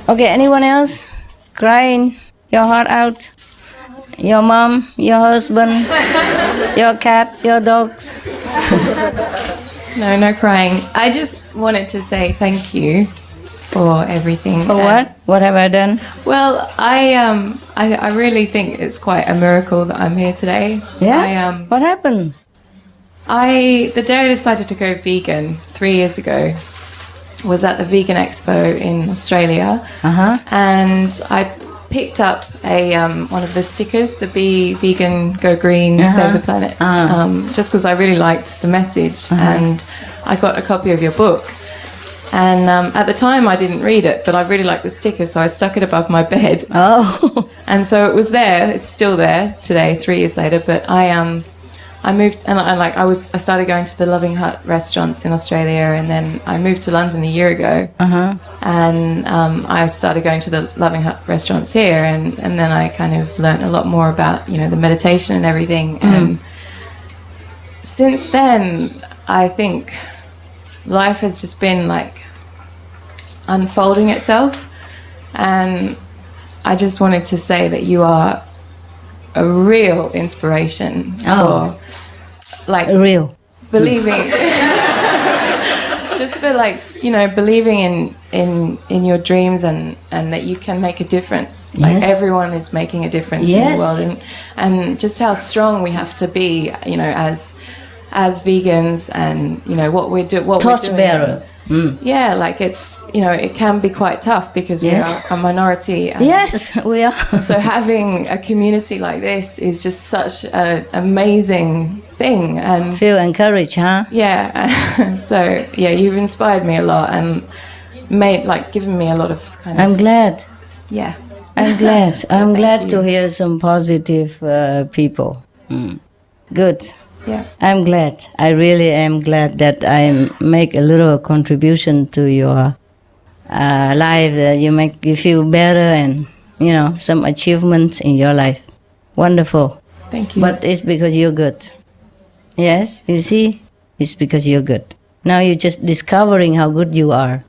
Okay, anyone else? Crying your heart out? Your mom, your husband, your cat, your dogs? No, no crying. I just wanted to say thank you for everything. For what? What have I done? Well, I really think it's quite a miracle that I'm here today. Yeah? What happened? The day I decided to go vegan 3 years ago was at the Vegan Expo in Australia, and I picked up a one of the stickers, the Be Vegan, Go Green, Save the Planet, just because I really liked the message, and I got a copy of your book. And at the time I didn't read it, but I really liked the sticker, so I stuck it above my bed. Oh. And so it was there. It's still there today, 3 years later. But I moved, and I started going to the Loving Hut restaurants in Australia, and then I moved to London a year ago, and I started going to the Loving Hut restaurants here, and then I kind of learnt a lot more about the meditation and everything. And since then, I think life has just been like unfolding itself, and I just wanted to say that you are a real inspiration for real believing just for believing in your dreams, and that you can make a difference. Like everyone is making a difference in the world, and just how strong we have to be, as vegans, and what we're doing. Torchbearer. Yeah, like it's it can be quite tough because we are a minority. And yes, we are. so having a community like this is just such an amazing thing, and feel encouraged, huh? Yeah. So you've inspired me a lot and given me a lot of kind of. I'm glad. Yeah. I'm glad. So I'm glad you. to hear some positive people. Good. Yeah. I'm glad. I really am glad that I make a little contribution to your life, that you make you feel better, and some achievements in your life. Wonderful. Thank you. But it's because you're good. Yes, you see, it's because you're good. Now you're just discovering how good you are.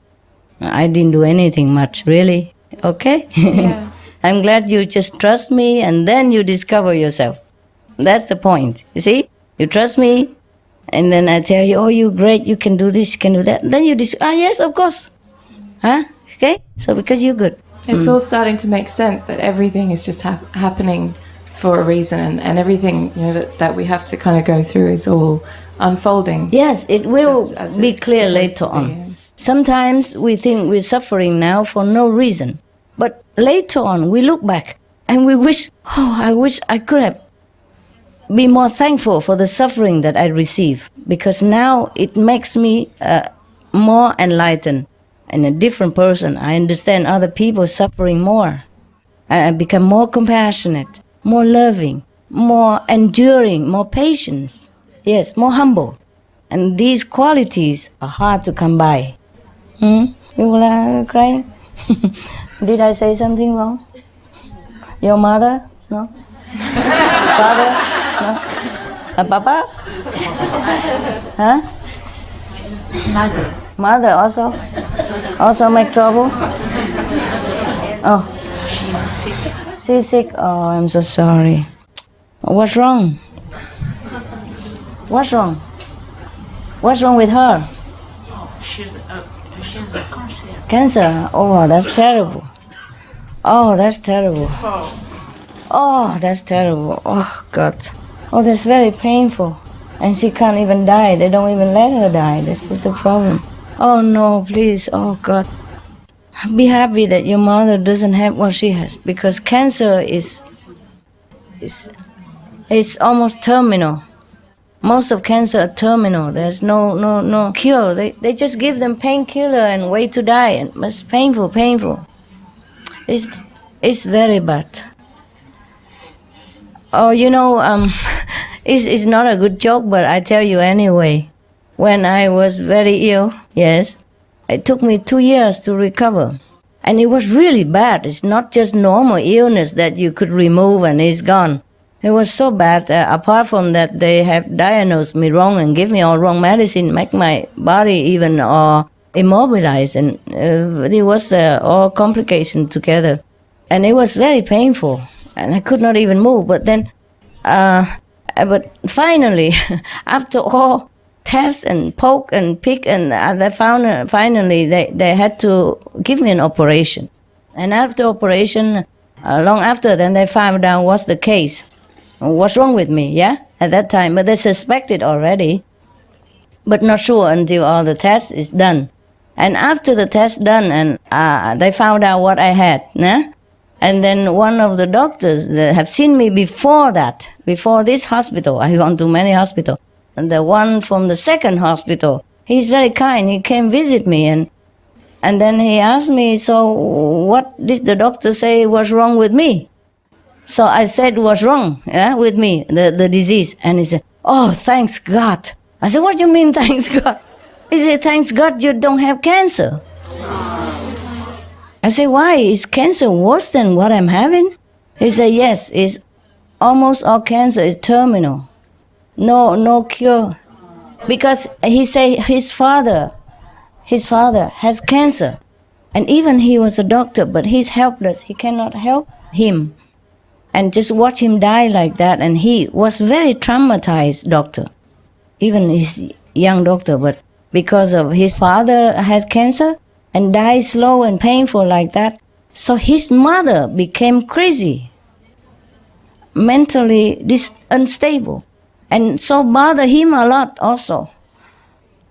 I didn't do anything much, really. Okay. Yeah. I'm glad you just trust me, and then you discover yourself. That's the point. You see. You trust me, and then I tell you, oh, you're great, you can do this, you can do that. Then you yes, of course. Huh? Okay? So because you're good. It's all starting to make sense that everything is just happening for a reason, and everything that we have to kind of go through is all unfolding. Yes, it will be clear later on. Sometimes we think we're suffering now for no reason. But later on, we look back and we wish, I wish I could have be more thankful for the suffering that I receive, because now it makes me more enlightened and a different person. I understand other people suffering more. I become more compassionate, more loving, more enduring, more patient. Yes, more humble. And these qualities are hard to come by. You will cry? Did I say something wrong? Your mother? No? Father? No? Papa? Huh? Mother also? Also make trouble? Oh. She's sick? Oh, I'm so sorry. What's wrong? What's wrong? What's wrong with her? She's a cancer. Cancer? Oh, that's terrible. Oh, that's terrible. Oh, that's terrible. Oh, God. Oh, that's very painful. And she can't even die. They don't even let her die. This is a problem. Oh, no, please. Oh, God. Be happy that your mother doesn't have what she has, because cancer is almost terminal. Most of cancer are terminal. There's no cure. They just give them painkiller and wait to die. And it's painful. It's very bad. Oh, it's not a good joke, but I tell you anyway. When I was very ill, yes, it took me 2 years to recover. And it was really bad. It's not just normal illness that you could remove and it's gone. It was so bad. Apart from that, they have diagnosed me wrong and give me all wrong medicine, make my body even immobilized, and it was all complications together. And it was very painful, and I could not even move. But then, but finally, after all tests and poke and pick, and they found finally they had to give me an operation. And after operation, long after, then they found out what's the case, what's wrong with me. Yeah, at that time, but they suspected already, but not sure until all the tests is done. And after the test done, and they found out what I had. Nah? And then one of the doctors that have seen me before that, before this hospital, I've gone to many hospitals, and the one from the second hospital, he's very kind. He came visit me, and then he asked me, so what did the doctor say was wrong with me? So I said what's wrong with me, the disease. And he said, oh, thanks God. I said, what do you mean, thanks God? He said, thanks God you don't have cancer. I said, why? Is cancer worse than what I'm having? He said, yes, it's almost all cancer is terminal. No cure. Because he said his father has cancer. And even he was a doctor, but he's helpless. He cannot help him. And just watch him die like that. And he was very traumatized doctor. Even his young doctor, but because of his father has cancer and died slow and painful like that, so his mother became crazy, mentally unstable, and so bother him a lot also.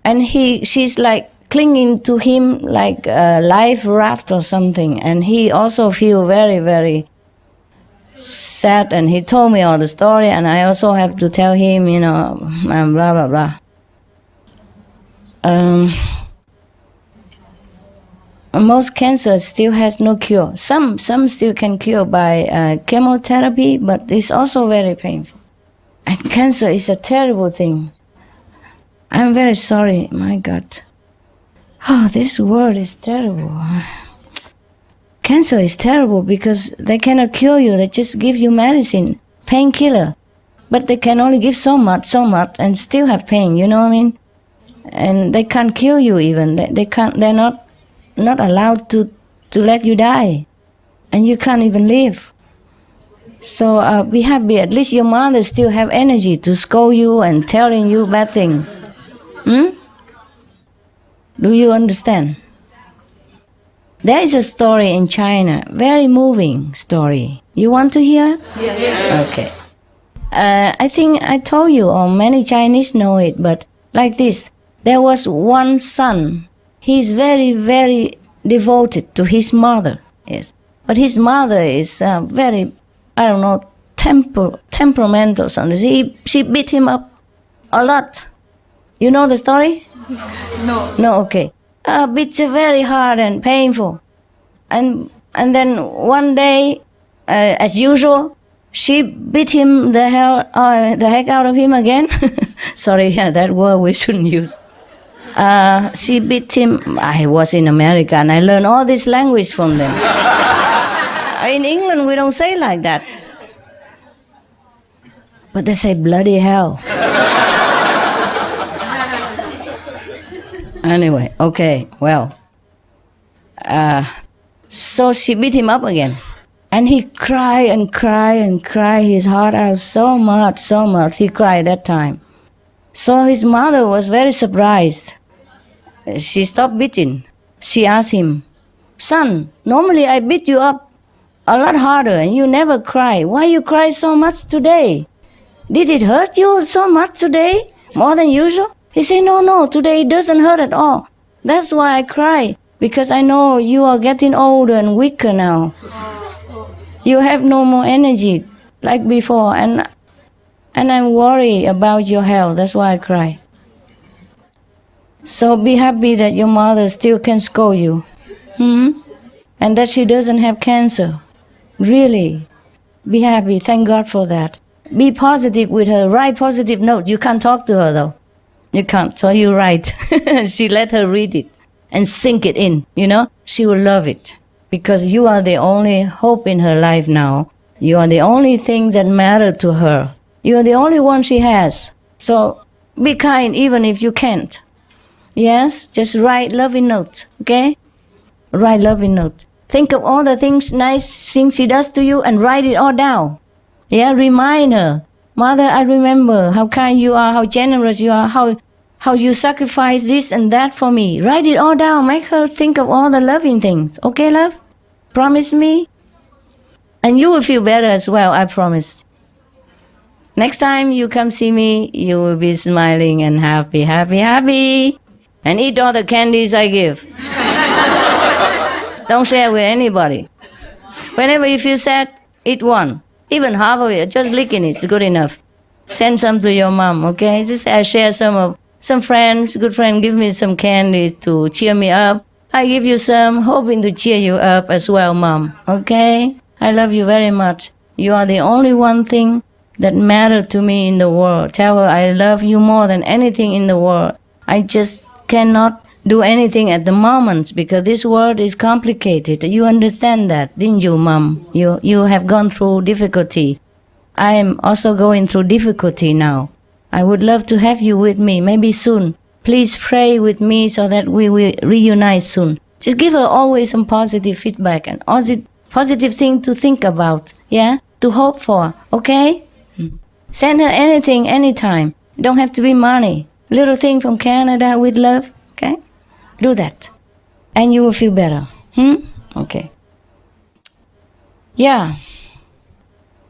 And she's like clinging to him like a life raft or something, and he also feel very, very sad, and he told me all the story, and I also have to tell him, and blah, blah, blah. Most cancer still has no cure. Some still can cure by chemotherapy, but it's also very painful. And cancer is a terrible thing. I'm very sorry, my God. Oh, this world is terrible. Cancer is terrible because they cannot cure you. They just give you medicine, painkiller. But they can only give so much, and still have pain, you know what I mean? And they can't cure you even. They're not allowed to let you die. And you can't even live. So be happy. At least your mother still have energy to scold you and telling you bad things. Do you understand? There is a story in China, very moving story. You want to hear? Yes. Okay. I think I told you, or many Chinese know it, but like this. There was one son. He's very, very devoted to his mother. Yes. But his mother is very, I don't know, temperamental. Something. She beat him up a lot. You know the story? No, okay. Beats very hard and painful. And then one day, as usual, she beat him the heck out of him again. Sorry, that word we shouldn't use. She beat him. I was in America and I learned all this language from them. In England, we don't say like that. But they say bloody hell. Anyway, okay, well. So she beat him up again. And he cried and cried and cried his heart out so much. He cried that time. So his mother was very surprised. She stopped beating. She asked him, son, normally I beat you up a lot harder and you never cry. Why you cry so much today? Did it hurt you so much today? More than usual? He said, no, today it doesn't hurt at all. That's why I cry, because I know you are getting older and weaker now. You have no more energy like before, and I'm worried about your health. That's why I cry. So be happy that your mother still can scold you. And that she doesn't have cancer. Really. Be happy. Thank God for that. Be positive with her. Write positive notes. You can't talk to her though. You can't. So you write. She let her read it and sink it in. She will love it. Because you are the only hope in her life now. You are the only thing that matters to her. You are the only one she has. So be kind even if you can't. Yes, just write loving notes, okay? Write loving notes. Think of all the things, nice things she does to you and write it all down. Yeah, remind her. Mother, I remember how kind you are, how generous you are, how you sacrifice this and that for me. Write it all down. Make her think of all the loving things. Okay, love? Promise me? And you will feel better as well, I promise. Next time you come see me, you will be smiling and happy, happy, happy. And eat all the candies I give. Don't share with anybody. Whenever you feel sad, eat one. Even half of it, just licking it is good enough. Send some to your mom, okay? Just share some friends, good friend, give me some candy to cheer me up. I give you some, hoping to cheer you up as well, mom, okay? I love you very much. You are the only one thing that matters to me in the world. Tell her I love you more than anything in the world. I just cannot do anything at the moment because this world is complicated. You understand that, didn't you, Mom? You have gone through difficulty. I am also going through difficulty now. I would love to have you with me, maybe soon. Please pray with me so that we will reunite soon. Just give her always some positive feedback and positive thing to think about, yeah? To hope for, okay? Send her anything, anytime. Don't have to be money. Little thing from Canada with love, okay? Do that. And you will feel better. Okay. Yeah.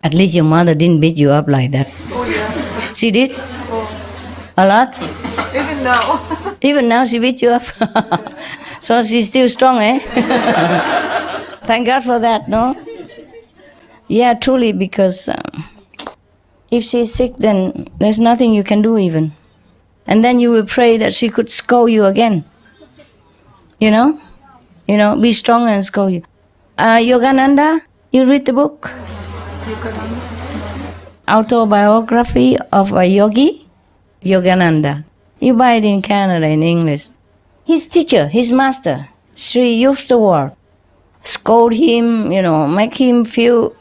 At least your mother didn't beat you up like that. Oh, yeah. She did? A lot? Even now. Even now she beat you up? So she's still strong, eh? Thank God for that, no? Yeah, truly, because if she's sick, then there's nothing you can do even. And then you will pray that she could scold you again. You know, be strong and scold you. Yogananda, you read the book? Autobiography of a Yogi, Yogananda. You buy it in Canada in English. His teacher, his master, Sri Yuktawar, scold him, make him feel,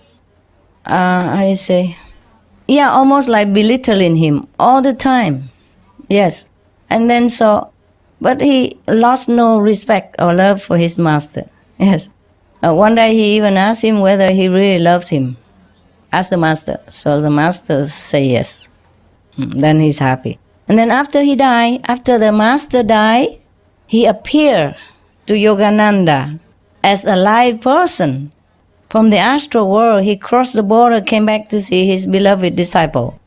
almost like belittling him all the time. Yes. And then but he lost no respect or love for his master. Yes. One day he even asked him whether he really loved him. Ask the master. So the master say yes. Then he's happy. And then after the master died, he appeared to Yogananda as a live person. From the astral world, he crossed the border, came back to see his beloved disciple.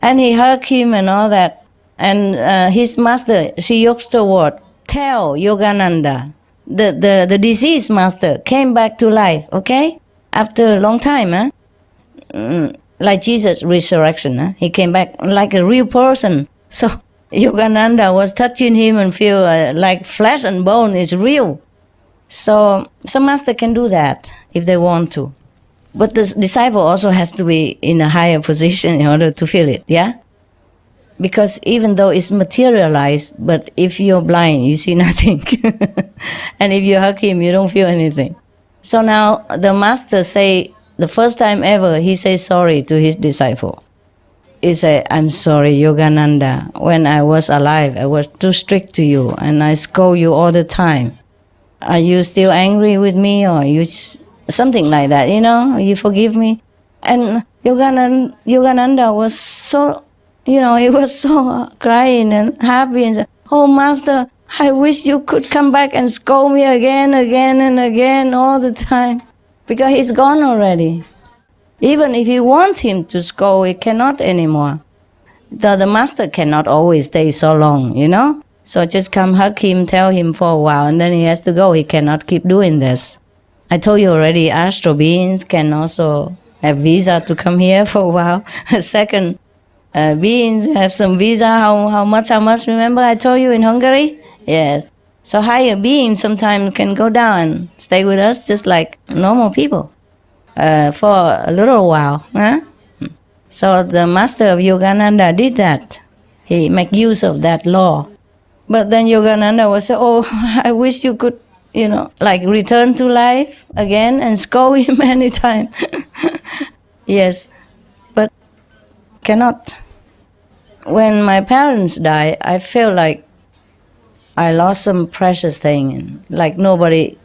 And he hugged him and all that. And his master, Sri Yuktawar, tell Yogananda, the deceased master came back to life, okay? After a long time, like Jesus' resurrection, he came back like a real person. So Yogananda was touching him and feel like flesh and bone is real. So some master can do that if they want to. But the disciple also has to be in a higher position in order to feel it, yeah? Because even though it's materialized, but if you're blind, you see nothing. And if you hug him, you don't feel anything. So now the master say, the first time ever, he says sorry to his disciple. He said, I'm sorry, Yogananda. When I was alive, I was too strict to you, and I scold you all the time. Are you still angry with me, or something like that, you forgive me? And Yogananda was so, he was so crying and happy and said, oh, Master, I wish you could come back and scold me again and again all the time. Because he's gone already. Even if you want him to scold, he cannot anymore. The master cannot always stay so long, So just come hug him, tell him for a while, and then he has to go. He cannot keep doing this. I told you already, astral beings can also have visa to come here for a while. Second, beings have some visa. How much? Remember I told you in Hungary? Yes. So higher beings sometimes can go down and stay with us just like normal people for a little while. Huh? So the master of Yogananda did that. He made use of that law. But then Yogananda was say, oh, I wish you could, return to life again and scold him anytime. Yes, but cannot. When my parents died, I felt like I lost some precious thing, like nobody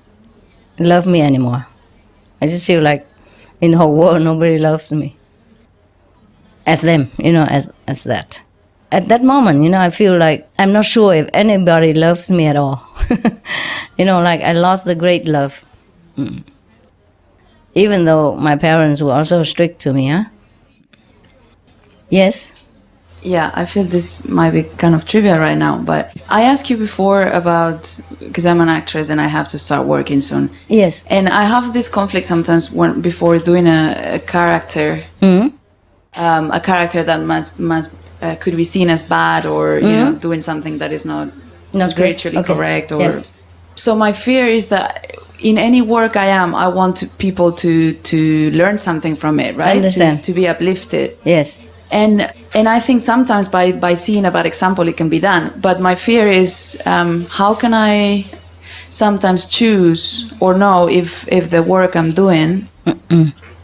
loved me anymore. I just feel like in the whole world nobody loves me as them, as that. At that moment, I feel like I'm not sure if anybody loves me at all. Like I lost the great love. Even though my parents were also strict to me, huh? Yes? Yeah, I feel this might be kind of trivial right now, but I asked you before about, because I'm an actress and I have to start working soon. Yes. And I have this conflict sometimes before doing a character, a character that must could be seen as bad or doing something that is not spiritually correct. Or yeah. So my fear is that in any work I want people to learn something from it, right? I understand. To be uplifted. Yes. And I think sometimes by seeing a bad example it can be done. But my fear is how can I sometimes choose or know if the work I'm doing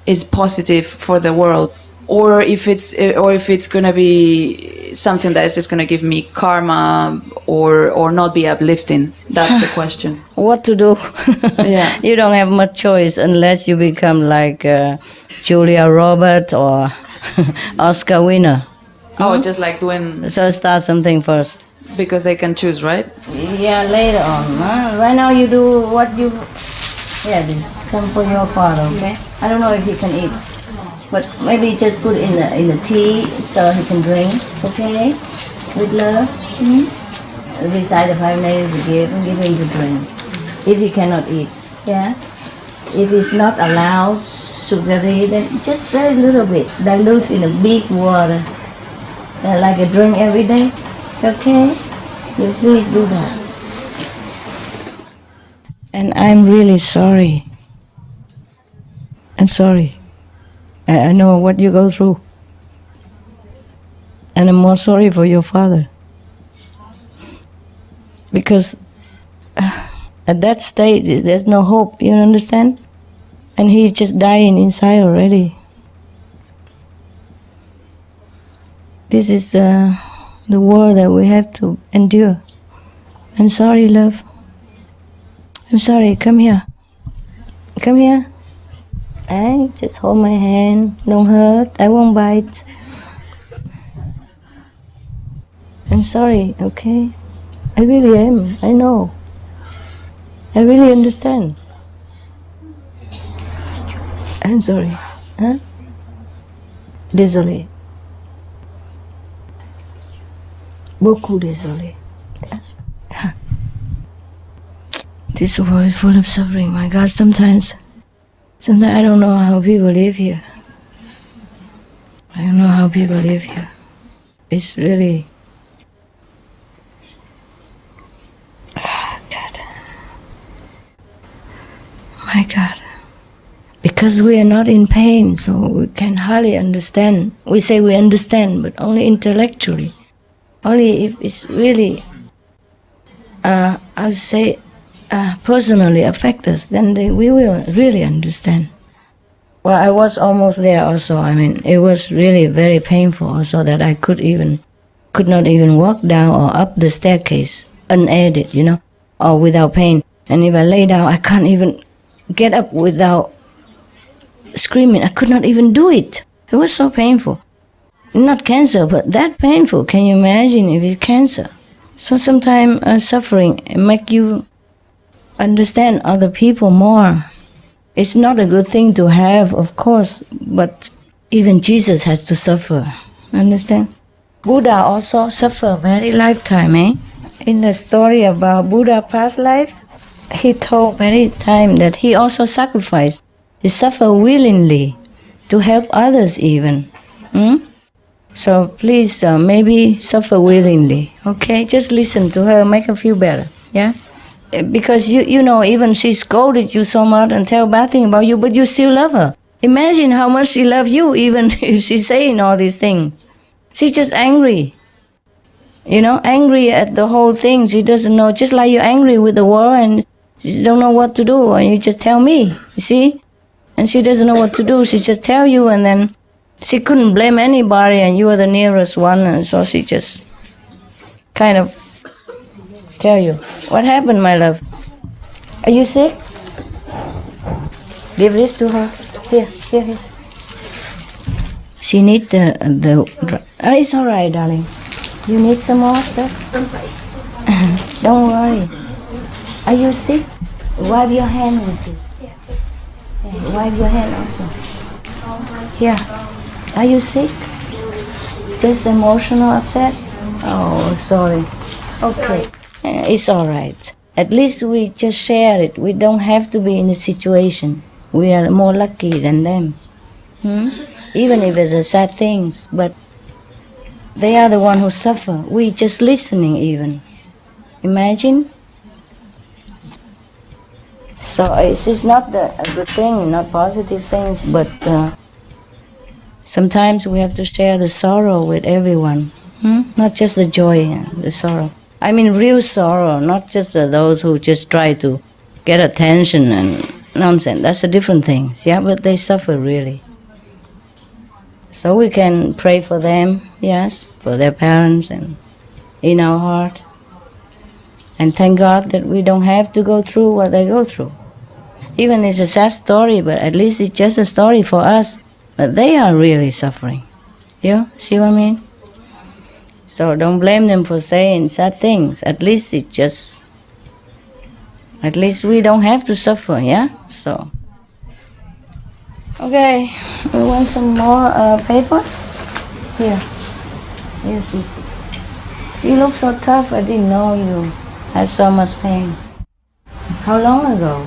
is positive for the world, or if it's gonna be something that is just gonna give me karma or not be uplifting. That's the question. What to do? Yeah. You don't have much choice unless you become like Julia Roberts or Oscar winner. Oh, just like doing... So start something first. Because they can choose, right? Yeah, later on. Huh? Right now you do what you... Yeah, this some for your father, okay? I don't know if he can eat. But maybe just put in the tea so he can drink, okay? With love. Recite the 5 names we give and give him to drink. If he cannot eat, yeah? If it's not allowed sugary, then just very little bit. Dilute in a big water. Like a drink every day, okay? You please do that. And I'm really sorry. I'm sorry. I know what you go through. And I'm more sorry for your father. Because at that stage, there's no hope, you understand? And he's just dying inside already. This is the war that we have to endure. I'm sorry, love. I'm sorry, come here. Come here. Hey, just hold my hand. Don't hurt. I won't bite. I'm sorry, okay? I really am. I know. I really understand. I'm sorry. Huh? Désolé. Beaucoup désolé. This world is full of suffering. My God, sometimes I don't know how people live here. I don't know how people live here. It's really... God. My God. Because we are not in pain, so we can hardly understand. We say we understand, but only intellectually. Only if it's really, I would say, personally affect us, then we will really understand. Well, I was almost there also. I mean, it was really very painful also that I could not even walk down or up the staircase unaided, or without pain. And if I lay down, I can't even get up without screaming. I could not even do it. It was so painful. Not cancer, but that painful. Can you imagine if it's cancer? So sometimes suffering make you understand other people more. It's not a good thing to have, of course, but even Jesus has to suffer. Understand? Buddha also suffered very lifetime, eh? In the story about Buddha past life, he told many times that he also sacrificed. He suffered willingly to help others even. So please, maybe suffer willingly, okay? Just listen to her, make her feel better, yeah? Because you know, even she scolded you so much and tell bad things about you, but you still love her. Imagine how much she loves you, even if she's saying all these things. She's just angry, angry at the whole thing. She doesn't know, just like you're angry with the war and she don't know what to do, and you just tell me, you see? And she doesn't know what to do, she just tell you, and then she couldn't blame anybody, and you were the nearest one, and so she just kind of tell you. What happened, my love? Are you sick? Give this to her. Here. She needs it's all right, darling. You need some more stuff? Don't worry. Are you sick? Wipe your hand with it. Yeah, wipe your hand also. Here. Are you sick? Just emotional upset? Oh, sorry. Okay. It's all right. At least we just share it. We don't have to be in the situation. We are more lucky than them. Even if it's a sad things, but they are the one who suffer. We just listening even. Imagine. So it's not a good thing, not positive things, but sometimes we have to share the sorrow with everyone. Not just the joy and the sorrow. I mean real sorrow, not just those who just try to get attention and nonsense. That's a different thing. Yeah, but they suffer really. So we can pray for them, yes, for their parents and in our heart. And thank God that we don't have to go through what they go through. Even it's a sad story, but at least it's just a story for us. But they are really suffering. You see what I mean? So don't blame them for saying sad things. At least we don't have to suffer, yeah? So, okay, we want some more paper? Here. Yes, you look so tough. I didn't know you had so much pain. How long ago?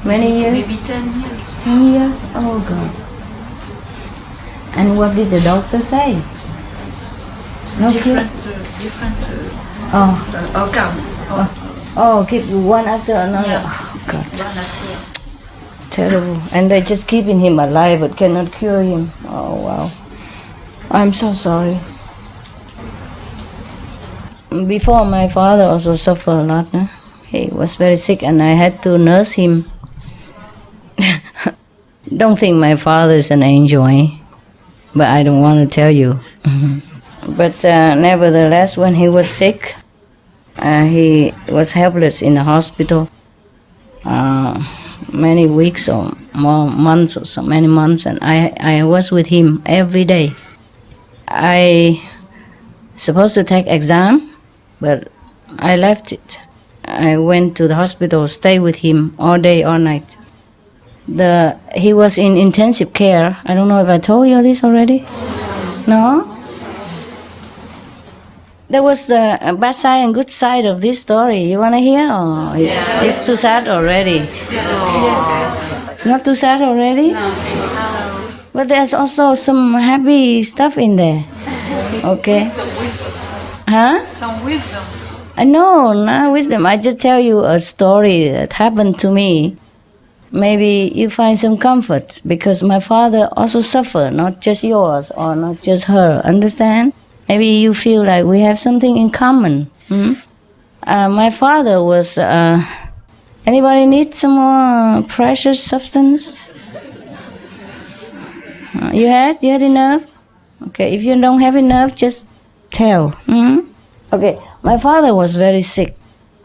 Many years? Maybe 10 years. 10 years? Oh, God. And what did the doctor say? No Different organ. Keep one after another. Yeah. Oh, God. It's terrible. And they're just keeping him alive but cannot cure him. Oh, wow. I'm so sorry. Before, my father also suffered a lot. Huh? He was very sick and I had to nurse him. Don't think my father is an angel, eh? But I don't want to tell you. But nevertheless, when he was sick, he was helpless in the hospital many weeks or more months or so many months, and I was with him every day. I supposed to take exam, but I left it. I went to the hospital, stay with him all day, all night. He was in intensive care. I don't know if I told you this already. No? There was the bad side and good side of this story. You want to hear? Or it's too sad already? It's not too sad already? But there's also some happy stuff in there. Okay? Huh? Some wisdom. No, not wisdom. I just tell you a story that happened to me. Maybe you find some comfort because my father also suffered, not just yours or not just her. Understand? Maybe you feel like we have something in common. My father was... anybody need some more precious substance? You had enough? Okay, if you don't have enough, just tell. Okay, my father was very sick,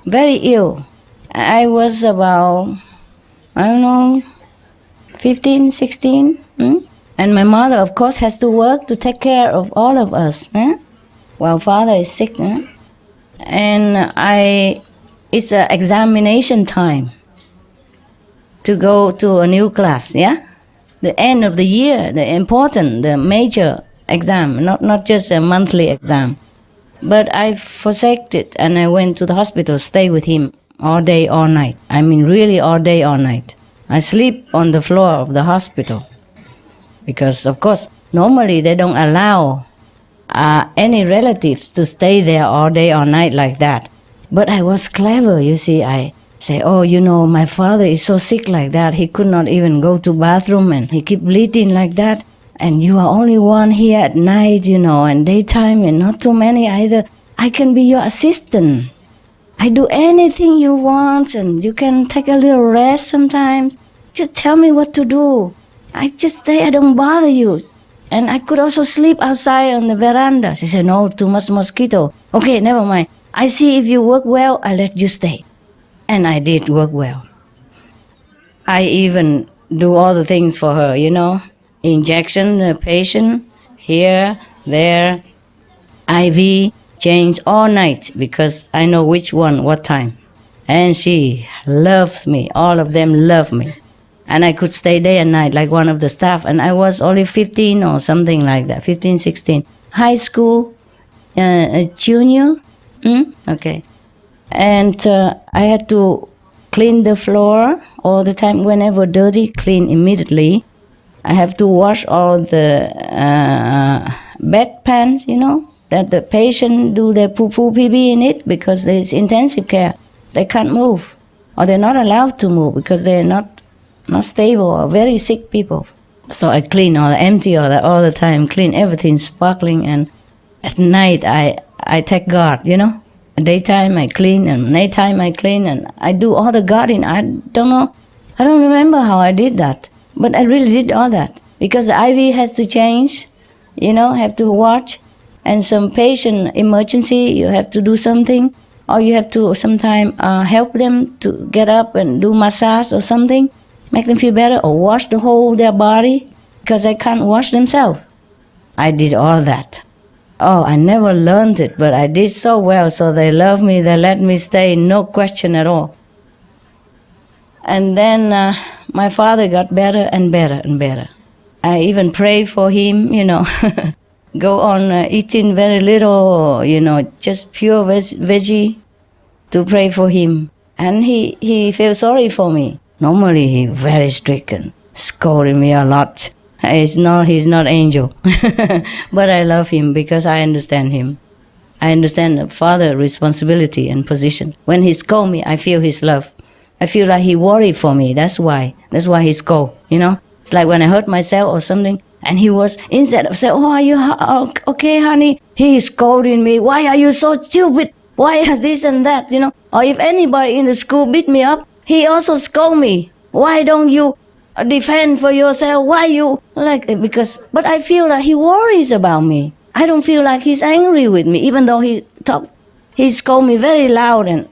very ill. I was about, I don't know, 15, 16. And my mother, of course, has to work to take care of all of us. While father is sick. And it's an examination time to go to a new class, yeah? The end of the year, the major exam, not just a monthly exam. But I forsaked it and I went to the hospital, stay with him all day, all night. I mean really all day, all night. I sleep on the floor of the hospital. Because, of course, normally they don't allow any relatives to stay there all day, all night like that. But I was clever, you see. I say, my father is so sick like that. He could not even go to bathroom and he keep bleeding like that. And you are only one here at night, and daytime and not too many either. I can be your assistant. I do anything you want and you can take a little rest sometimes. Just tell me what to do. I just say I don't bother you. And I could also sleep outside on the veranda. She said, no, too much mosquito. Okay, never mind. I see if you work well, I let you stay. And I did work well. I even do all the things for her, injection, the patient, here, there, IV, change all night because I know which one, what time. And she loves me. All of them love me. And I could stay day and night like one of the staff. And I was only 15 or something like that, 15, 16. High school, junior. Okay. And I had to clean the floor all the time. Whenever dirty, clean immediately. I have to wash all the bedpans, that the patient do their poo-poo pee-pee in it because there's intensive care. They can't move. Or they're not allowed to move because they're not stable or very sick people. So I clean empty all the time, clean everything, sparkling. And at night I take guard, Daytime I clean and nighttime I clean and I do all the guarding. I don't know. I don't remember how I did that. But I really did all that because the IV has to change, have to watch. And some patient emergency, you have to do something. Or you have to sometimes help them to get up and do massage or something. Make them feel better or wash their body because they can't wash themselves. I did all that. Oh, I never learned it, but I did so well. So they love me, they let me stay, no question at all. And then my father got better and better and better. I even pray for him, go on eating very little, just pure veggie to pray for him. And he feels sorry for me. Normally he's very strict and scolding me a lot. He's not angel. But I love him because I understand him. I understand the father responsibility and position. When he scolds me, I feel his love. I feel like he worried for me. That's why he scolds, It's like when I hurt myself or something, and he was, instead of saying, are you okay, honey? He's scolding me. Why are you so stupid? Why this and that, Or if anybody in the school beat me up, he also scold me. Why don't you defend for yourself? Why you but I feel like he worries about me. I don't feel like he's angry with me, even though he scold me very loud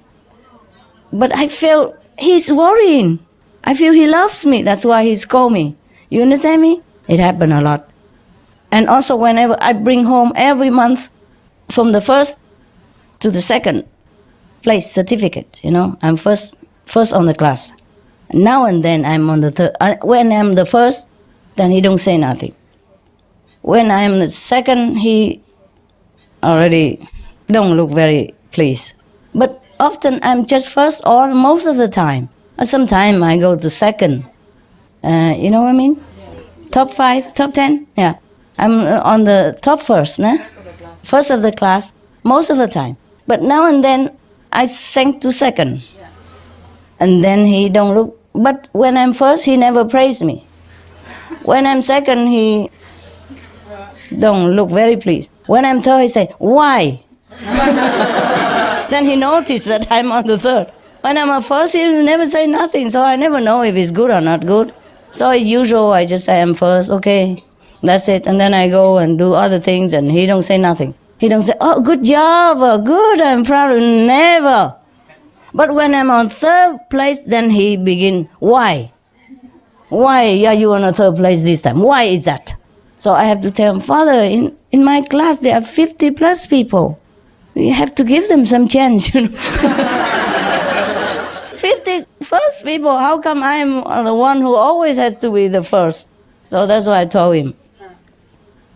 but I feel he's worrying. I feel he loves me. That's why he scold me. You understand me? It happened a lot. And also whenever I bring home every month from the first to the second place certificate, I'm first on the class. Now and then I'm on the third. When I'm the first, then he don't say nothing. When I'm the second, he already don't look very pleased. But often I'm just first or most of the time. Sometimes I go to second. You know what I mean? Top 5, top 10? Yeah. I'm on the top first, nah? First of the class, most of the time. But now and then I sink to second. And then he don't look. But when I'm first, he never praise me. When I'm second, he don't look very pleased. When I'm third, he say, why? Then he noticed that I'm on the third. When I'm a first, he never say nothing, so I never know if it's good or not good. So as usual, I just say I'm first, okay, that's it. And then I go and do other things, and he don't say nothing. He don't say, oh, good job, good, I'm proud, never. But when I'm on third place, then he begin, why? Why are you on a third place this time? Why is that? So I have to tell him, Father, in my class, there are 50 plus people. You have to give them some chance, 50 first people, how come I'm the one who always has to be the first? So that's what I told him.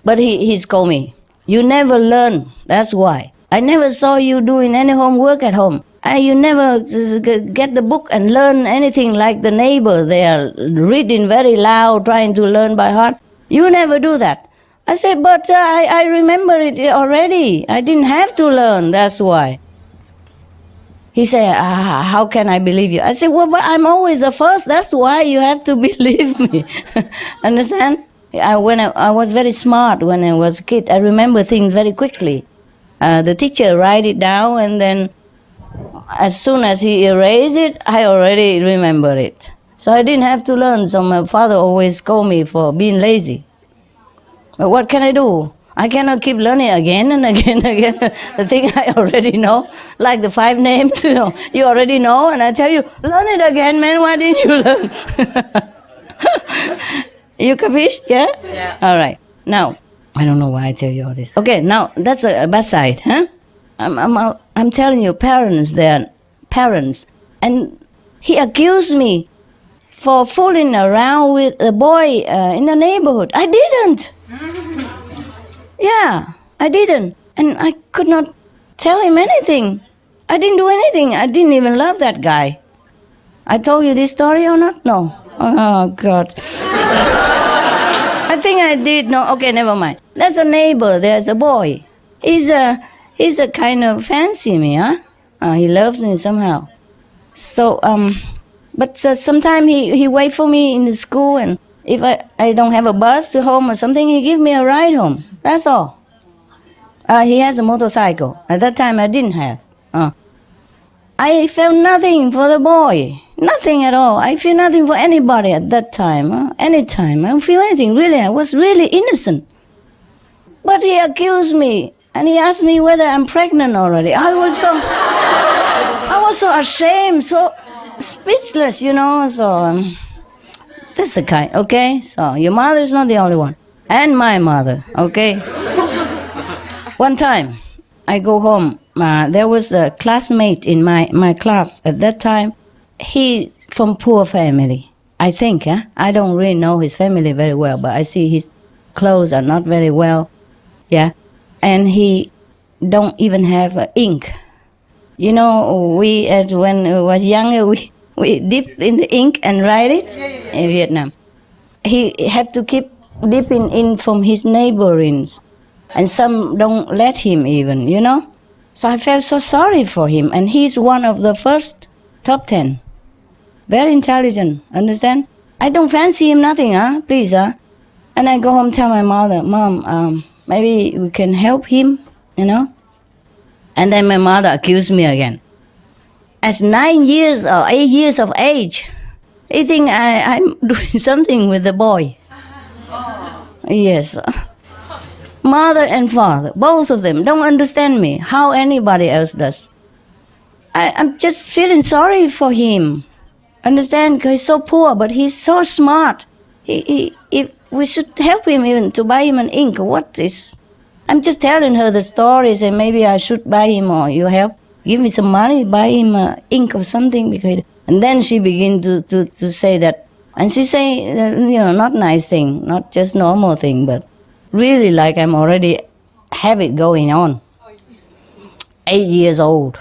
But he's called me, you never learn, that's why. I never saw you doing any homework at home. You never get the book and learn anything like the neighbor. They are reading very loud, trying to learn by heart. You never do that. I said, but I remember it already. I didn't have to learn, that's why. He said, how can I believe you? I said, well, but I'm always the first. That's why you have to believe me. Understand? When I was very smart when I was a kid. I remember things very quickly. The teacher write it down, and then as soon as he erased it, I already remember it. So I didn't have to learn. So my father always scolded me for being lazy. But what can I do? I cannot keep learning again and again and again the thing I already know, like the 5 names, you already know, and I tell you, learn it again, man, why didn't you learn? You capish? Yeah? Yeah. All right. Now, I don't know why I tell you all this. Okay, now, that's a bad side, huh? I'm telling you, they're parents. And he accused me for fooling around with a boy in the neighborhood. I didn't. Yeah, I didn't. And I could not tell him anything. I didn't do anything. I didn't even love that guy. I told you this story or not? No. Oh, God. I think I did. No, okay, never mind. There's a neighbor. There's a boy. He's a kind of fancy me, huh? He loves me somehow. So, but sometimes he wait for me in the school, and if I don't have a bus to home or something, he give me a ride home. That's all. He has a motorcycle. At that time, I didn't have. I felt nothing for the boy. Nothing at all. I feel nothing for anybody at that time. Anytime. I don't feel anything, really. I was really innocent. But he accused me, and he asked me whether I'm pregnant already. I was so ashamed, so speechless, So that's the kind, okay? So your mother is not the only one, and my mother, okay? One time, I go home. There was a classmate in my class at that time. He from poor family, I think. I don't really know his family very well, but I see his clothes are not very well. Yeah, and he don't even have ink. We when we was younger, we dipped in the ink and write it in Vietnam. He had to keep dipping in from his neighborings, and some don't let him even, So I felt so sorry for him, and he's one of the first top 10. Very intelligent, understand? I don't fancy him nothing, please, And I go home tell my mother, Mom, maybe we can help him, And then my mother accused me again. As 9 years or 8 years of age, I think I'm doing something with the boy. Yes. Mother and father, both of them, don't understand me, how anybody else does. I'm just feeling sorry for him. Understand? Because he's so poor, but he's so smart. If we should help him even to buy him an ink. What is? I'm just telling her the stories, and maybe I should buy him, or you help, give me some money, buy him ink or something. And then she began to say that, and she say, not nice thing, not just normal thing, but really like I'm already have it going on. 8 years old.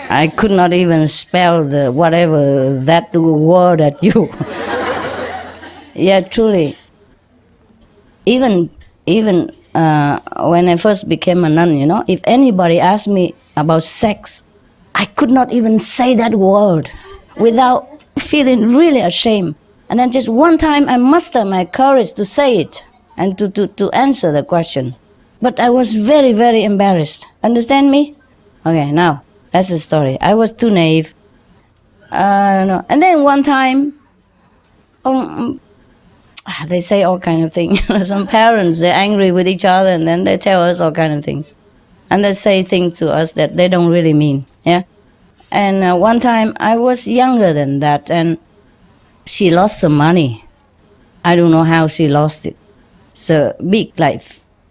I could not even spell the whatever that word at you. Yeah, truly. Even when I first became a nun, if anybody asked me about sex, I could not even say that word without feeling really ashamed. And then just one time I mustered my courage to say it and to answer the question. But I was very, very embarrassed. Understand me? Okay, now, that's the story. I was too naive. No. And then one time, they say all kind of things. Some parents, they're angry with each other, and then they tell us all kind of things. And they say things to us that they don't really mean, yeah? And one time, I was younger than that, and she lost some money. I don't know how she lost it. So big, like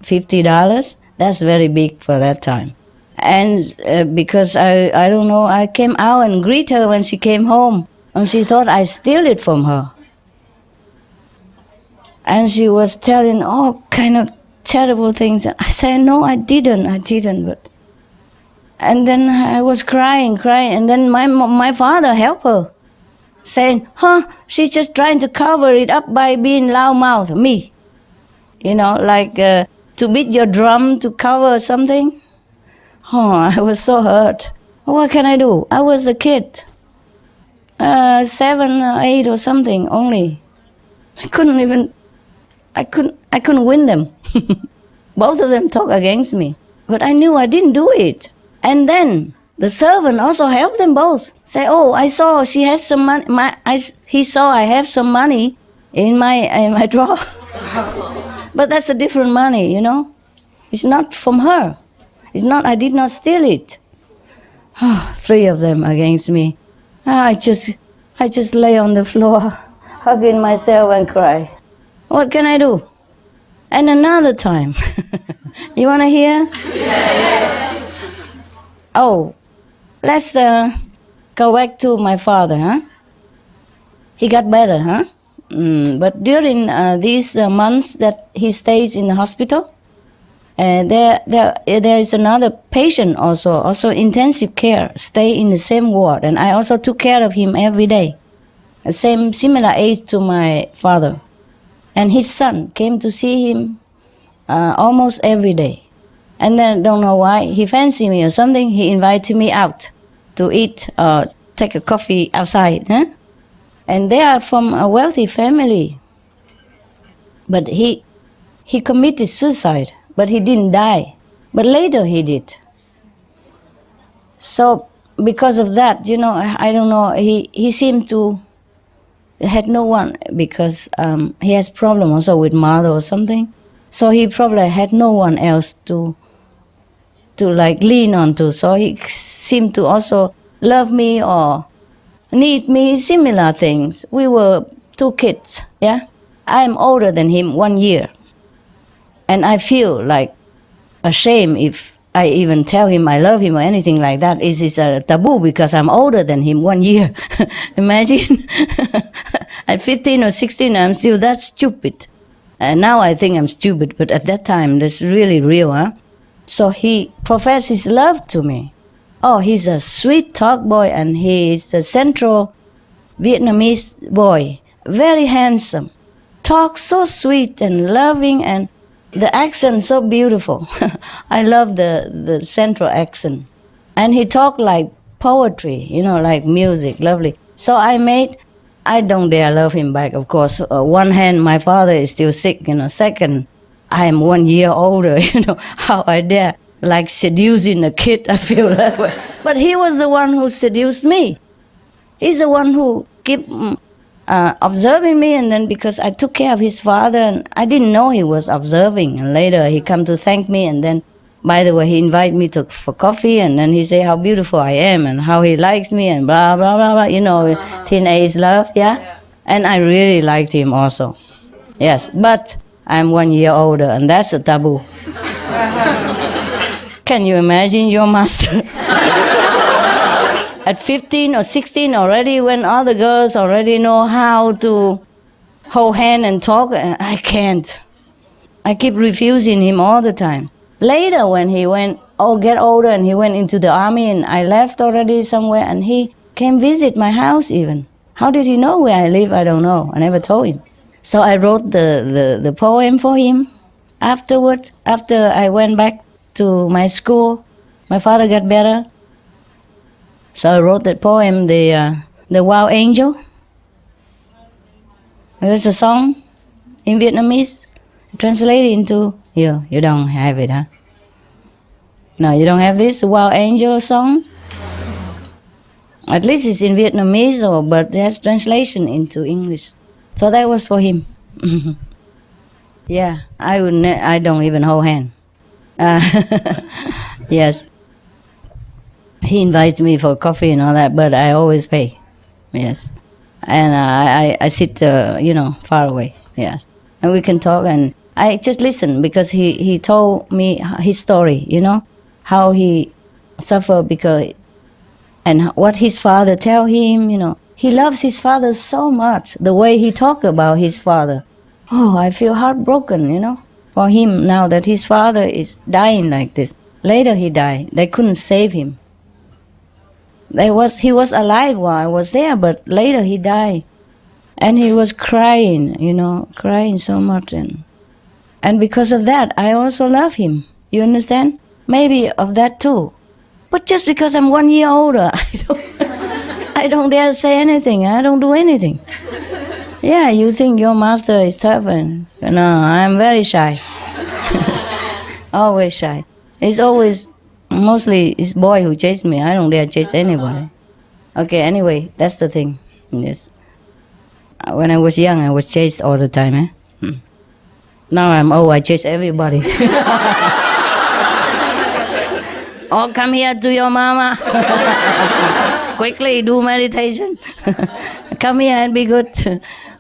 $50. That's very big for that time. And because I don't know, I came out and greet her when she came home, and she thought I steal it from her. And she was telling all kind of terrible things. I said, no, I didn't. But, and then I was crying. And then my father helped her, saying, she's just trying to cover it up by being loudmouth. Me, like to beat your drum to cover something. I was so hurt. What can I do? I was a kid, 7 or 8 or something only. I couldn't win them. Both of them talk against me. But I knew I didn't do it. And then the servant also helped them both. Say, I saw she has some money. He saw I have some money in my drawer. But that's a different money, It's not from her. It's not. I did not steal it. 3 of them against me. I just lay on the floor, hugging myself and cry. What can I do? And another time, you want to hear? Yes. Oh, let's go back to my father, huh? He got better, huh? But during these months that he stays in the hospital, there is another patient also intensive care, stay in the same ward, and I also took care of him every day. Similar age to my father, and his son came to see him almost every day. And then don't know why he fancied me or something. He invited me out to eat or take a coffee outside, huh? And they are from a wealthy family, but he committed suicide. But he didn't die. But later he did. So because of that, I don't know, he seemed to had no one, because he has problem also with mother or something. So he probably had no one else to like lean on to. So he seemed to also love me or need me, similar things. We were 2 kids, yeah? I'm older than him 1 year. And I feel like ashamed if I even tell him I love him or anything like that. It is a taboo because I'm older than him 1 year. Imagine. At 15 or 16, I'm still that stupid. And now I think I'm stupid, but at that time, that's really real, huh? So he professed his love to me. Oh, he's a sweet talk boy, and he is a Central Vietnamese boy. Very handsome. Talks so sweet and loving, and the accent so beautiful. I love the Central accent. And he talked like poetry, like music, lovely. So I don't dare love him back, of course. One hand, my father is still sick, Second, I am 1 year older, how I dare, like seducing a kid, I feel that way. But he was the one who seduced me. He's the one who kept observing me, and then because I took care of his father, and I didn't know he was observing, and later he come to thank me, and then, by the way, he invited me for coffee, and then he say how beautiful I am and how he likes me and blah blah blah blah, teenage love, yeah? And I really liked him also, yes. But I'm 1 year older, and that's a taboo. Can you imagine your master? At 15 or 16 already, when other girls already know how to hold hand and talk, I can't. I keep refusing him all the time. Later, when he get older, and he went into the army, and I left already somewhere, and he came visit my house even. How did he know where I live? I don't know. I never told him. So I wrote the poem for him. Afterward, after I went back to my school, my father got better. So I wrote that poem, the Wild Angel. There's a song in Vietnamese, translated into, you don't have it, huh? No, you don't have this Wild Angel song? At least it's in Vietnamese, but there's translation into English. So that was for him. Yeah, I don't even hold hand. Yes. He invites me for coffee and all that, but I always pay. Yes. And I sit, far away. Yes. And we can talk, and I just listen, because he told me his story, how he suffered and what his father tell him, He loves his father so much, the way he talk about his father. Oh, I feel heartbroken, for him now that his father is dying like this. Later he died. They couldn't save him. He was alive while I was there, but later he died. And he was crying, crying so much. And because of that, I also love him. You understand? Maybe of that too. But just because I'm 1 year older, I don't dare say anything. I don't do anything. Yeah, you think your master is tough, and no, I'm very shy. Always shy. It's always, mostly it's boy who chase me. I don't dare chase anybody. Okay, anyway, that's the thing. Yes. When I was young, I was chased all the time. Now I'm old, I chase everybody. Oh, come here to your mama. Quickly do meditation. Come here and be good.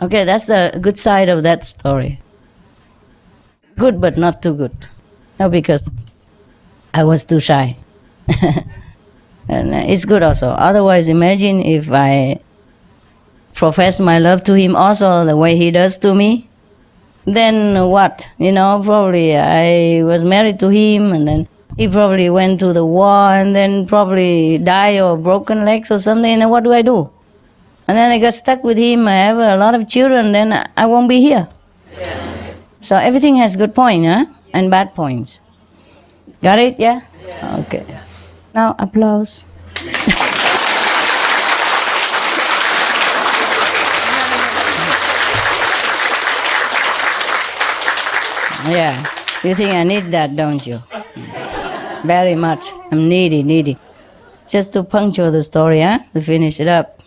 Okay, that's the good side of that story. Good, but not too good. No, because I was too shy. And it's good also. Otherwise, imagine if I profess my love to him also the way he does to me. Then what? Probably I was married to him, and then he probably went to the war and then probably died or broken legs or something. And then what do I do? And then I got stuck with him. I have a lot of children. Then I won't be here. So everything has good points, and bad points. Got it? Yeah? Okay. Now applause. Yeah. You think I need that, don't you? Very much. I'm needy. Just to puncture the story, to finish it up.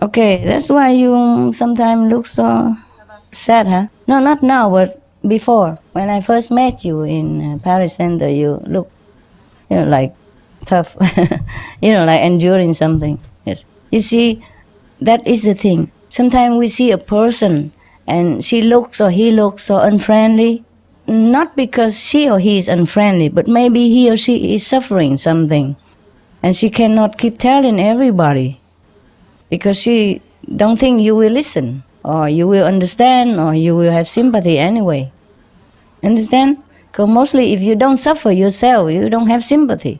Okay, that's why you sometimes look so sad, huh? No, not now, but before. When I first met you in Paris Center, you look, like tough. Like enduring something. Yes. You see, that is the thing. Sometimes we see a person and she looks or he looks so unfriendly, not because she or he is unfriendly, but maybe he or she is suffering something. And she cannot keep telling everybody because she don't think you will listen or you will understand or you will have sympathy anyway. Understand? Because mostly if you don't suffer yourself, you don't have sympathy.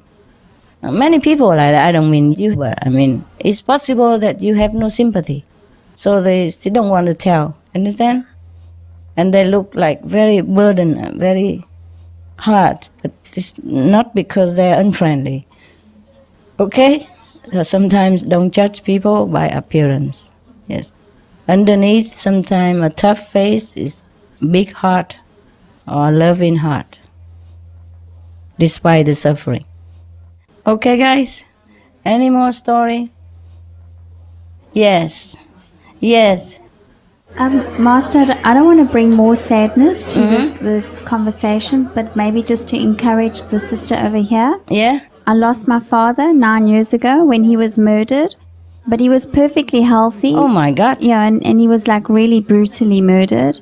Many people like that, I don't mean you, but I mean, it's possible that you have no sympathy. So they still don't want to tell. Understand? And they look like very burdened, very hard, but it's not because they're unfriendly. Okay? So sometimes don't judge people by appearance. Yes. Underneath, sometimes a tough face is big heart or loving heart, despite the suffering. Okay, guys? Any more story? Yes. Master, I don't want to bring more sadness to the conversation, but maybe just to encourage the sister over here. Yeah? I lost my father 9 years ago when he was murdered, but he was perfectly healthy. Oh my God. Yeah, and he was like really brutally murdered.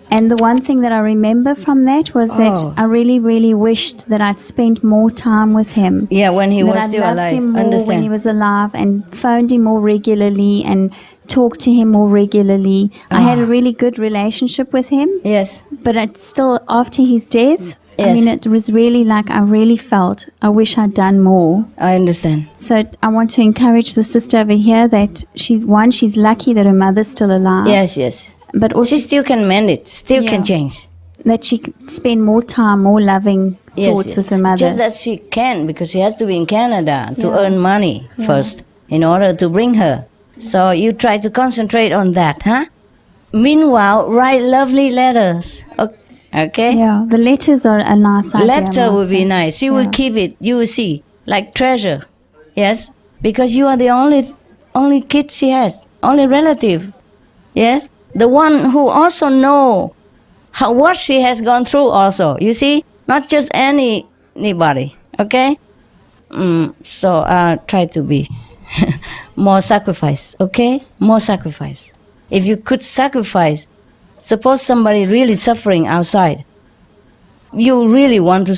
And the one thing that I remember from that was that I really, really wished that I'd spent more time with him. Yeah, when he that was I still loved alive. him more Understand? when he was alive and phoned him more regularly and talked to him more regularly. I had a really good relationship with him. Yes. But it's still, after his death, I Yes. mean, it was really like I really felt I wish I'd done more. I understand. So I want to encourage the sister over here that she's lucky that her mother's still alive. Yes. But also She still can mend it, still can change. that she could spend more time, more loving thoughts with her mother. Just that she can, because she has to be in Canada to Yeah. earn money first in order to bring her. So you try to concentrate on that, huh? Meanwhile, write lovely letters. Okay? Yeah, the letters are a nice idea. Letter would be Master. nice. She will keep it, you will see, like treasure. Yes? Because you are the only kid she has, only relative. Yes? The one who also know what she has gone through also. You see? Not just anybody. Okay? So try to be more sacrifice. Okay? More sacrifice. If you could sacrifice, suppose somebody really suffering outside, you really want to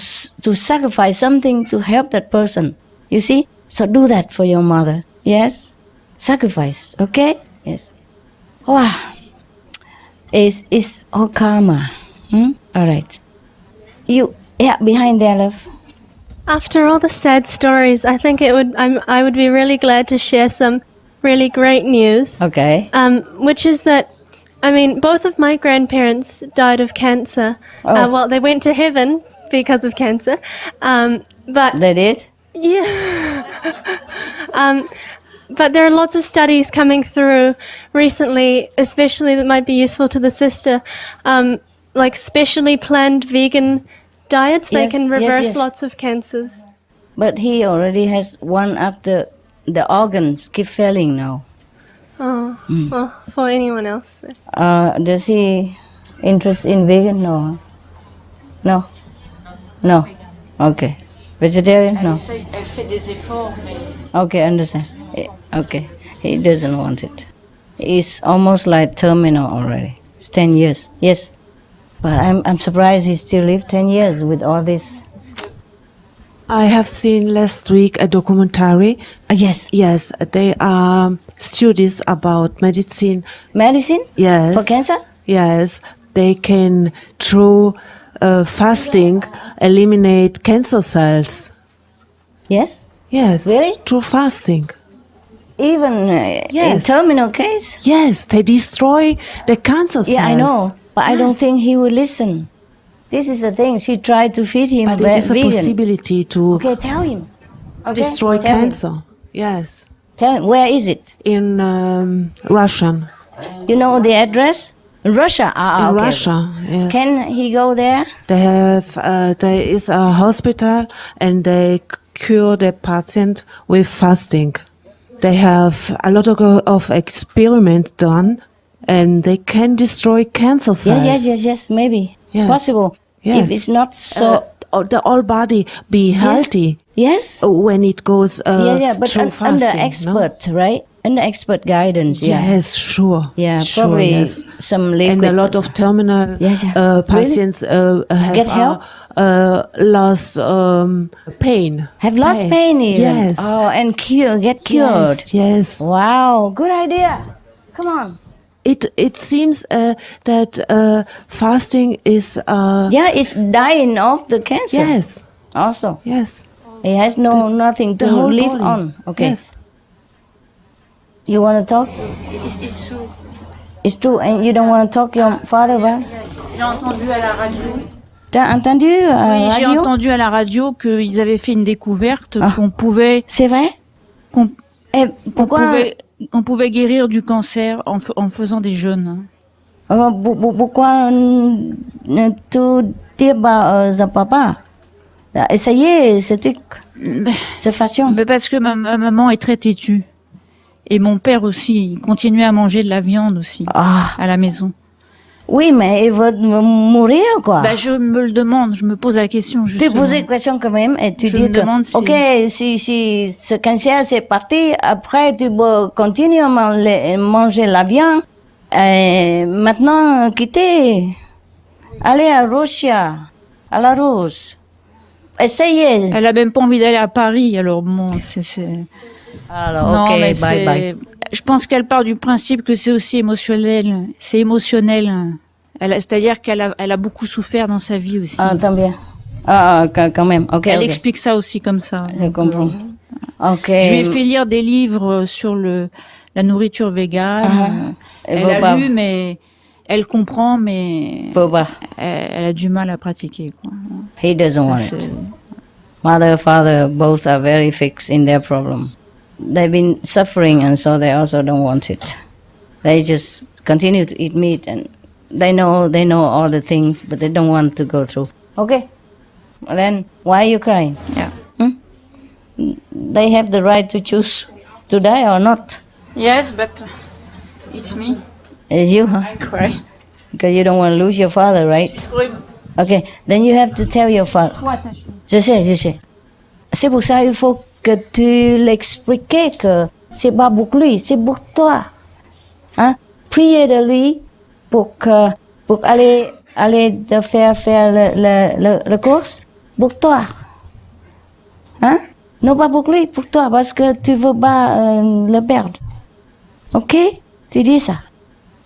sacrifice something to help that person. You see? So do that for your mother. Yes? Sacrifice. Okay? Yes. Wow. It's all karma. All right. Behind there, love. After all the sad stories, I think I would be really glad to share some really great news. Okay. Which is that, I mean, both of my grandparents died of cancer. Well, they went to heaven because of cancer. But They did? yeah. But there are lots of studies coming through recently, especially that might be useful to the sister, like specially planned vegan diets. They Yes, can yes, reverse yes. lots of cancers. But he already has one after the organs keep failing now. Oh, Well, for anyone else. Does he interest in vegan? No. No. No. Okay. Vegetarian? No. Elle fait des efforts, mais Okay, understand. Okay. He doesn't want it. He's almost like terminal already. It's 10 years. Yes. But I'm surprised he still lived 10 years with all this. I have seen last week a documentary. Yes. Yes, they are studies about medicine. Medicine? Yes. For cancer? Yes, they can through fasting eliminate cancer cells. Yes. Yes. Really? Through fasting. Even in Yes. terminal case? Yes, they destroy the cancer cells. Yeah, I know. But I don't think he will listen. This is the thing. She tried to feed him But it is a vegan. possibility to Okay, tell him. Okay? destroy Tell him. cancer. Yes. Tell him. Where is it? In Russian. You know the address? Russia. In Okay. Russia, yes. Can he go there? They have, there is a hospital and they cure the patient with fasting. They have a lot of experiment done and they can destroy cancer cells. Yes, maybe. Yes. Possible. Yes. If it's not so... The whole body be healthy yes? when it goes But through under fasting. expert, right? Under expert guidance, yeah. Yes, sure. Yeah, sure, probably yes. some liquid. And a lot of terminal Yes, yeah. patients have Get help? lost pain. Have lost pain even? Yes. Oh, and get cured. Yes. Wow, good idea. Come on. It seems that fasting is Yeah, it's dying of the cancer. yes, Also. yes. It has nothing to The whole live body. on. Okay. Yes. You want to talk? it's true. It's true. And you don't want to talk to your father about it? J'ai entendu à la radio. T'as entendu Oui, j'ai radio? entendu à la radio qu'ils avaient fait une découverte Ah. qu'on pouvait C'est vrai? qu'on Et pourquoi? on pouvait guérir du cancer en faisant des jeûnes. Pourquoi ne tu dis pas à papa? Essayez ce truc, cette façon. Mais parce que ma maman est très têtue. Et mon père aussi, il continuait à manger de la viande aussi Ah. à la maison. Oui, mais il va mourir, quoi. Bah, je me le demande, je me pose la question Tu justement. poses une question quand même et tu Je dis me que, demande si- ok, si ce cancer c'est parti, après tu peux continuer à manger la viande et maintenant quitter, aller à Russia, à la Russe, essayez. Elle a même pas envie d'aller à Paris, alors bon, c'est... Alors, Non, ok, mais bye bye. je pense qu'elle part du principe que c'est aussi émotionnel. C'est émotionnel. C'est-à-dire qu'elle a beaucoup souffert dans sa vie aussi. Ah, tant bien. Ah, quand même, ok. Elle ok. explique ça aussi comme ça. Je comprends. Ok. Je lui ai fait lire des livres sur la nourriture végane. Elle Elle veut a pas. lu, mais elle comprend, mais Faut pas. elle a du mal à pratiquer, quoi. He doesn't want C'est- it. Mother, father, both are very fixed in their problem. They've been suffering, and so they also don't want it. They just continue to eat meat, and they know all the things, but they don't want to go through. Okay, well then why are you crying? Yeah. They have the right to choose to die or not. Yes, but it's me. It's you, huh? I cry. Because you don't want to lose your father, right? Okay, then you have to tell your father. Je sais. C'est pour ça il faut que tu l'expliques que c'est pas pour lui, c'est pour toi. Hein? Priez de lui pour aller te faire le course pour toi. Hein? Non pas pour lui, pour toi, parce que tu veux pas le perdre. Ok? Tu dis ça.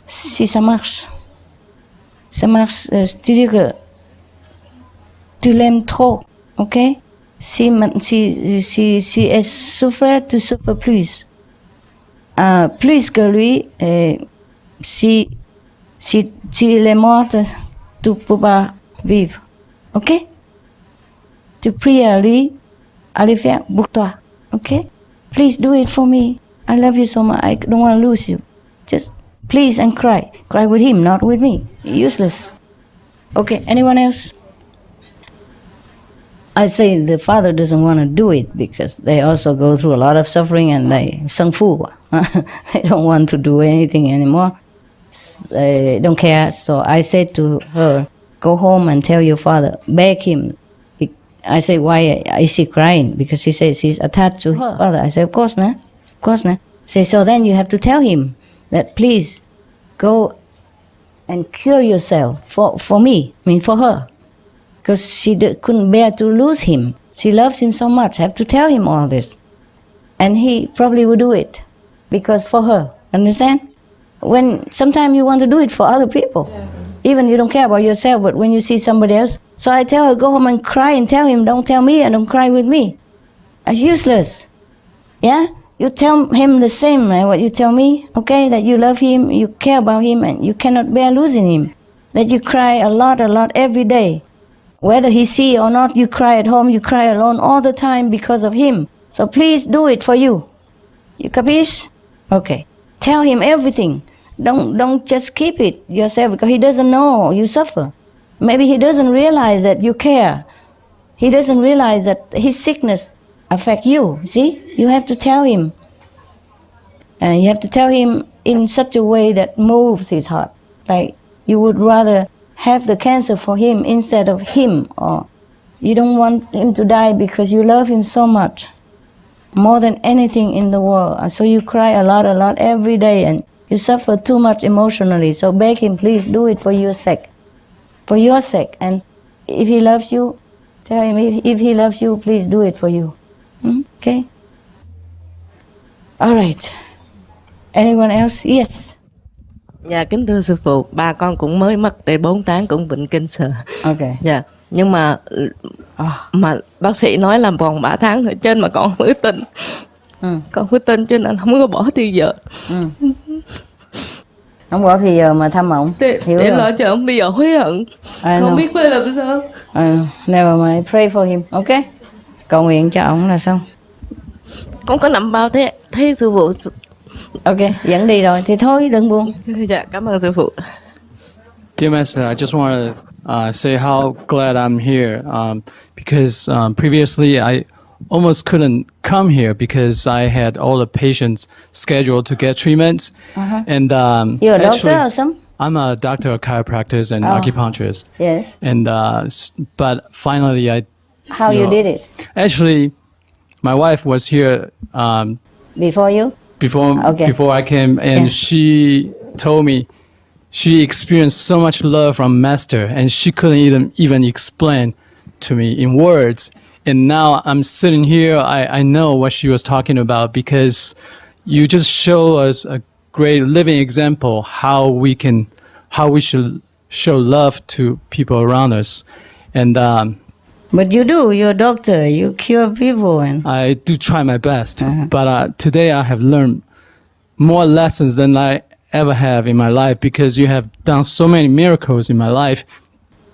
Si ça marche. Ça marche, tu dis que tu l'aimes trop, ok? Si elle souffre, tu souffres plus. Plus que lui, et si il est mort, tu ne peux pas vivre, ok? Tu pries à lui, à le faire pour toi, ok? Please do it for me. I love you so much. I don't want to lose you. Just please and cry. Cry with him, not with me. Useless. Okay, anyone else? I say the father doesn't want to do it because they also go through a lot of suffering and they sung fu. They don't want to do anything anymore. They don't care. So I said to her, go home and tell your father, beg him. I say, why is he crying? Because he says he's attached to his father. I say, of course not. Of course not. Say, so then you have to tell him that please go and cure yourself for me, I mean for her. Because she couldn't bear to lose him. She loves him so much. I have to tell him all this. And he probably will do it because for her. Understand? When sometimes you want to do it for other people. Yeah. Even you don't care about yourself, but when you see somebody else. So I tell her, go home and cry and tell him, don't tell me and don't cry with me. It's useless. Yeah? You tell him the same, right, what you tell me, okay? That you love him, you care about him, and you cannot bear losing him. That you cry a lot every day. Whether he see or not, you cry at home, you cry alone all the time because of him. So please do it for you. You capiche? Okay. Tell him everything. Don't just keep it yourself because he doesn't know you suffer. Maybe he doesn't realize that you care. He doesn't realize that his sickness affects you. See? You have to tell him. And you have to tell him in such a way that moves his heart. Like you would rather have the cancer for him instead of him. Or you don't want him to die because you love him so much. More than anything in the world. So you cry a lot every day and you suffer too much emotionally. So beg him, please do it for your sake. For your sake. And if he loves you, tell him, if he loves you, please do it for you. Okay? All right. Anyone else? Yes. Dạ kính thưa sư phụ, ba con cũng mới mất tới 4 tháng cũng bệnh cancer. Okay. Dạ, nhưng mà bác sĩ nói là còn 3 tháng nữa trên mà con không có tin. Con có tin cho nên không có bỏ thì giờ. Không bỏ thì giờ mà thăm ông. Để lo cho ông bây giờ hối hận. Không biết phải làm sao. Never mind, pray for him, okay? Cầu nguyện cho ông là xong. Con có nằm bao thế sư phụ. Ok, dẫn đi rồi thì thôi đừng buồn. Dạ, cảm ơn sư phụ. Dear Master, I just want to say how glad I'm here because previously I almost couldn't come here because I had all the patients scheduled to get treatments. And you're a doctor or something? I'm a doctor of chiropractors and acupuncturist. Yes. And but finally How you did it? Actually, my wife was here before you? Before I came, and she told me she experienced so much love from Master, and she couldn't even explain to me in words. And now I'm sitting here, I know what she was talking about because you just show us a great living example how we should show love to people around us. And but you do, you're a doctor, you cure people. And I do try my best, but today I have learned more lessons than I ever have in my life because you have done so many miracles in my life.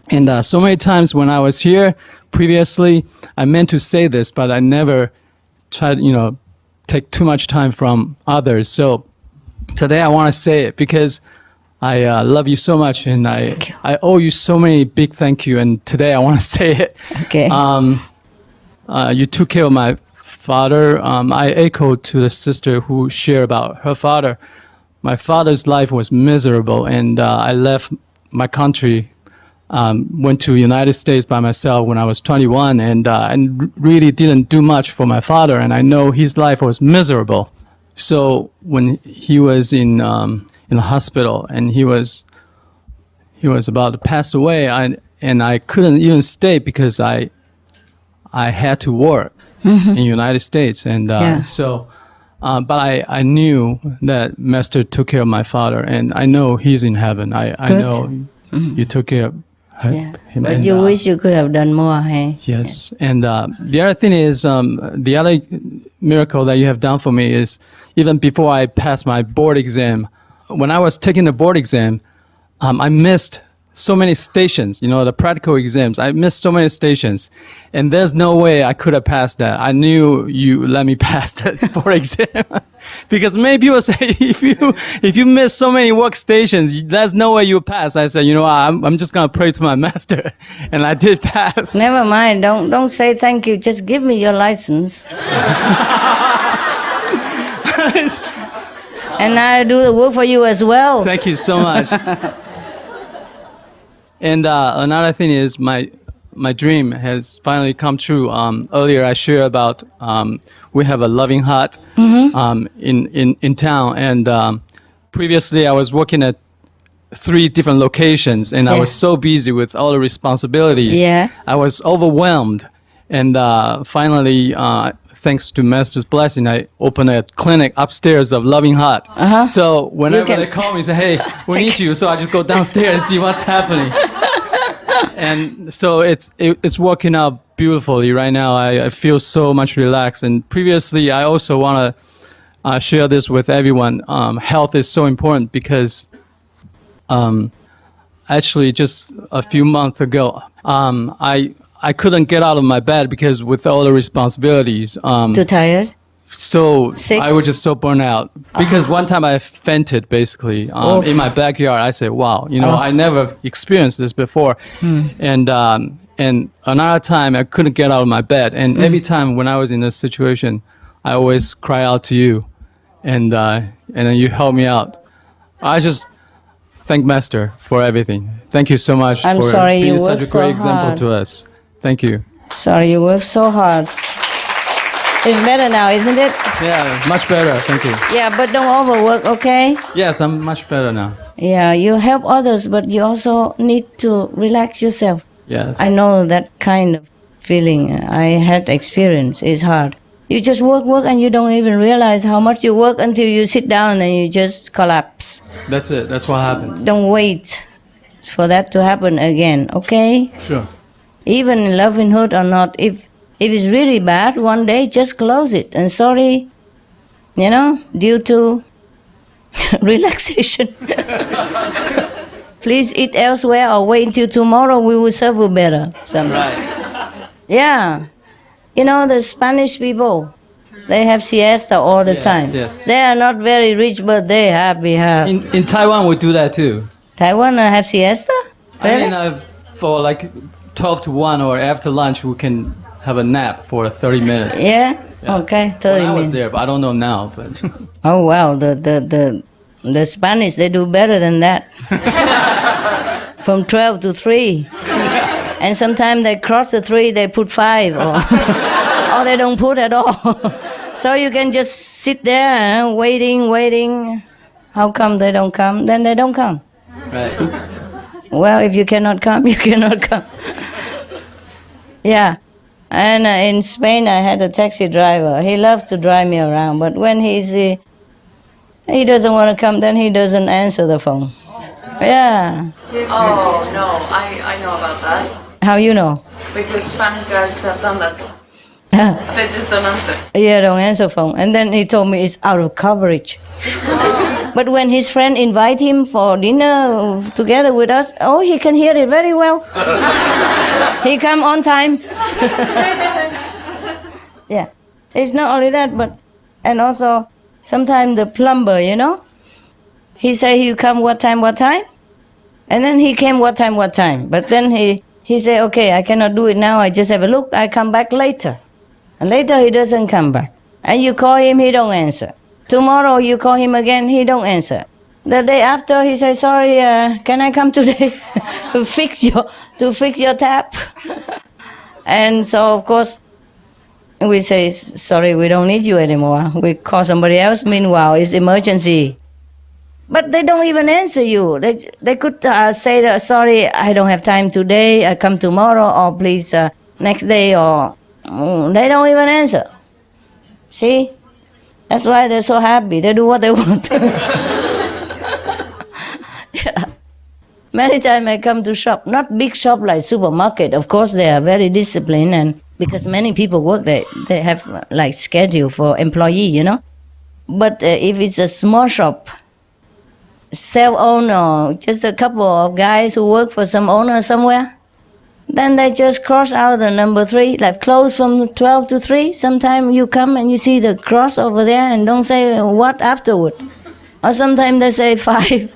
And so many times when I was here previously, I meant to say this, but I never tried, take too much time from others. So today I want to say it because I love you so much, and I owe you so many big thank you. And today I want to say it. Okay. You took care of my father. I echoed to the sister who shared about her father. My father's life was miserable, and I left my country, went to United States by myself when I was 21, and really didn't do much for my father. And I know his life was miserable. So when he was in the hospital and he was about to pass away, and I couldn't even stay because I had to work in the United States, and but I knew that Master took care of my father, and I know he's in heaven. I know you took care of him. But and, you wish you could have done more, hey? Yes, and the other thing is the other miracle that you have done for me is even before I passed my board exam. When I was taking the board exam, I missed so many stations, the practical exams. I missed so many stations, and there's no way I could have passed that. I knew you let me pass that board exam because many people say if you miss so many workstations, there's no way you pass. I said, I'm just gonna pray to my master, and I did pass. Never mind. Don't say thank you. Just give me your license, and I do the work for you as well. Thank you so much. And another thing is my dream has finally come true. Earlier I shared about we have a loving hut in town, and previously I was working at 3 different locations, and I was so busy with all the responsibilities. Yeah. I was overwhelmed, and finally, thanks to Master's blessing, I opened a clinic upstairs of Loving Hut. So whenever they call me, say, "Hey, we need you," so I just go downstairs and see what's happening. And so it's working out beautifully right now. I feel so much relaxed. And previously, I also want to share this with everyone. Health is so important because actually just a few months ago, I couldn't get out of my bed because with all the responsibilities. Too tired? So Sick? I was just so burnt out because one time I fainted basically in my backyard. I said, "Wow, I never experienced this before," and another time I couldn't get out of my bed. And every time when I was in this situation, I always cry out to you, and then you help me out. I just thank Master for everything. Thank you so much I'm for sorry being you such a worked great so example hard. to us. Thank you. Sorry, you work so hard. It's better now, isn't it? Yeah, much better. Thank you. Yeah, but don't overwork, okay? Yes, I'm much better now. Yeah, you help others, but you also need to relax yourself. Yes. I know that kind of feeling. I had experience. It's hard. You just work, and you don't even realize how much you work until you sit down and you just collapse. That's it. That's what happened. Don't wait for that to happen again, okay? Sure. Even in lovinghood or not, if it's really bad, one day just close it. And sorry, due to relaxation. Please eat elsewhere or wait until tomorrow. We will serve you better. Right. Yeah. The Spanish people, they have siesta all the time. Yes. They are not very rich, but they happy. In Taiwan, we do that too. Taiwan have siesta? Really? I mean, for like 12 to 1 or after lunch, we can have a nap for 30 minutes. Yeah? Okay, 30 When I was minutes. there, but I don't know now. But Oh, wow, the Spanish, they do better than that. From 12 to 3. And sometimes they cross the 3, they put 5, or they don't put at all. So you can just sit there waiting. How come they don't come? Then they don't come. right. Well, if you cannot come, you cannot come. Yeah. And in Spain, I had a taxi driver. He loved to drive me around, but when he doesn't want to come, then he doesn't answer the phone. Yeah. Oh no, I know about that How you know? because Spanish guys have done that too. They just don't answer. Yeah, don't answer phone. And then he told me it's out of coverage. But when his friend invite him for dinner together with us, he can hear it very well. He come on time. Yeah. It's not only that, and also sometimes the plumber, he say he come what time, and then he came what time. But then he say, okay, I cannot do it now. I just have a look. I come back later. And later he doesn't come back. And you call him, he don't answer. Tomorrow you call him again, he don't answer. The day after he says, sorry, can I come today to fix your tap? And so of course we say, sorry, we don't need you anymore. We call somebody else. Meanwhile, it's emergency. But they don't even answer you. They could say, that, sorry, I don't have time today. I come tomorrow, or please next day, or they don't even answer. See? That's why they're so happy. They do what they want. Yeah. Many times I come to shop, not big shop like supermarket. Of course, they are very disciplined, and because many people work there, they have like schedule for employee, But if it's a small shop, self-owned or just a couple of guys who work for some owner somewhere, then they just cross out the number 3, like close from 12 to 3. Sometimes you come and you see the cross over there and don't say what afterward. Or sometimes they say 5.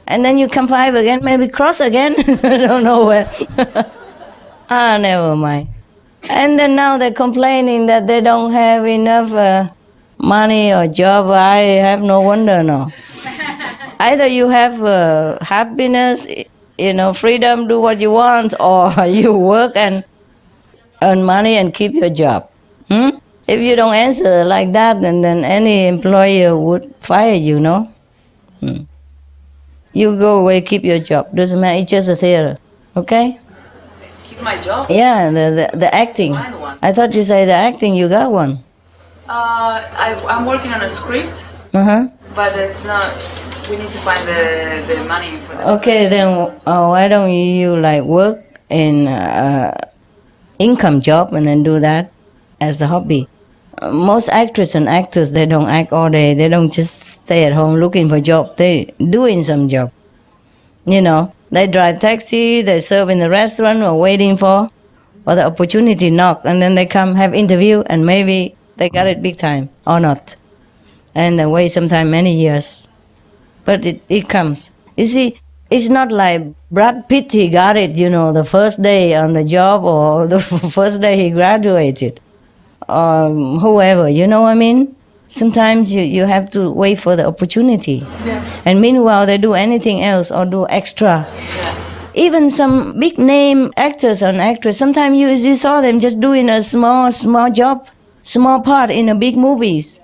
And then you come 5 again, maybe cross again. I don't know where. Never mind. And then now they're complaining that they don't have enough money or job. I have no wonder, no. Either you have happiness, freedom, do what you want, or you work and earn money and keep your job. If you don't answer like that, then any employer would fire you, no? You go away, keep your job. Doesn't matter, it's just a theater, okay? Keep my job? Yeah, the acting. Find one. I thought you said the acting, you got one. I'm working on a script, but it's not. We need to find the money for that. Okay, then why don't you like work in income job and then do that as a hobby? Most actors and actors, they don't act all day. They don't just stay at home looking for job. They doing some job. They drive taxi, they serve in the restaurant or waiting for the opportunity knock, and then they come have interview and maybe they got it big time or not. And they wait sometimes many years. But it comes. You see, it's not like Brad Pitt, he got it, the first day on the job or the first day he graduated. Or whoever, you know what I mean? Sometimes you have to wait for the opportunity. Yeah. And meanwhile, they do anything else or do extra. Yeah. Even some big name actors and actresses, sometimes you saw them just doing a small job, small part in a big movies.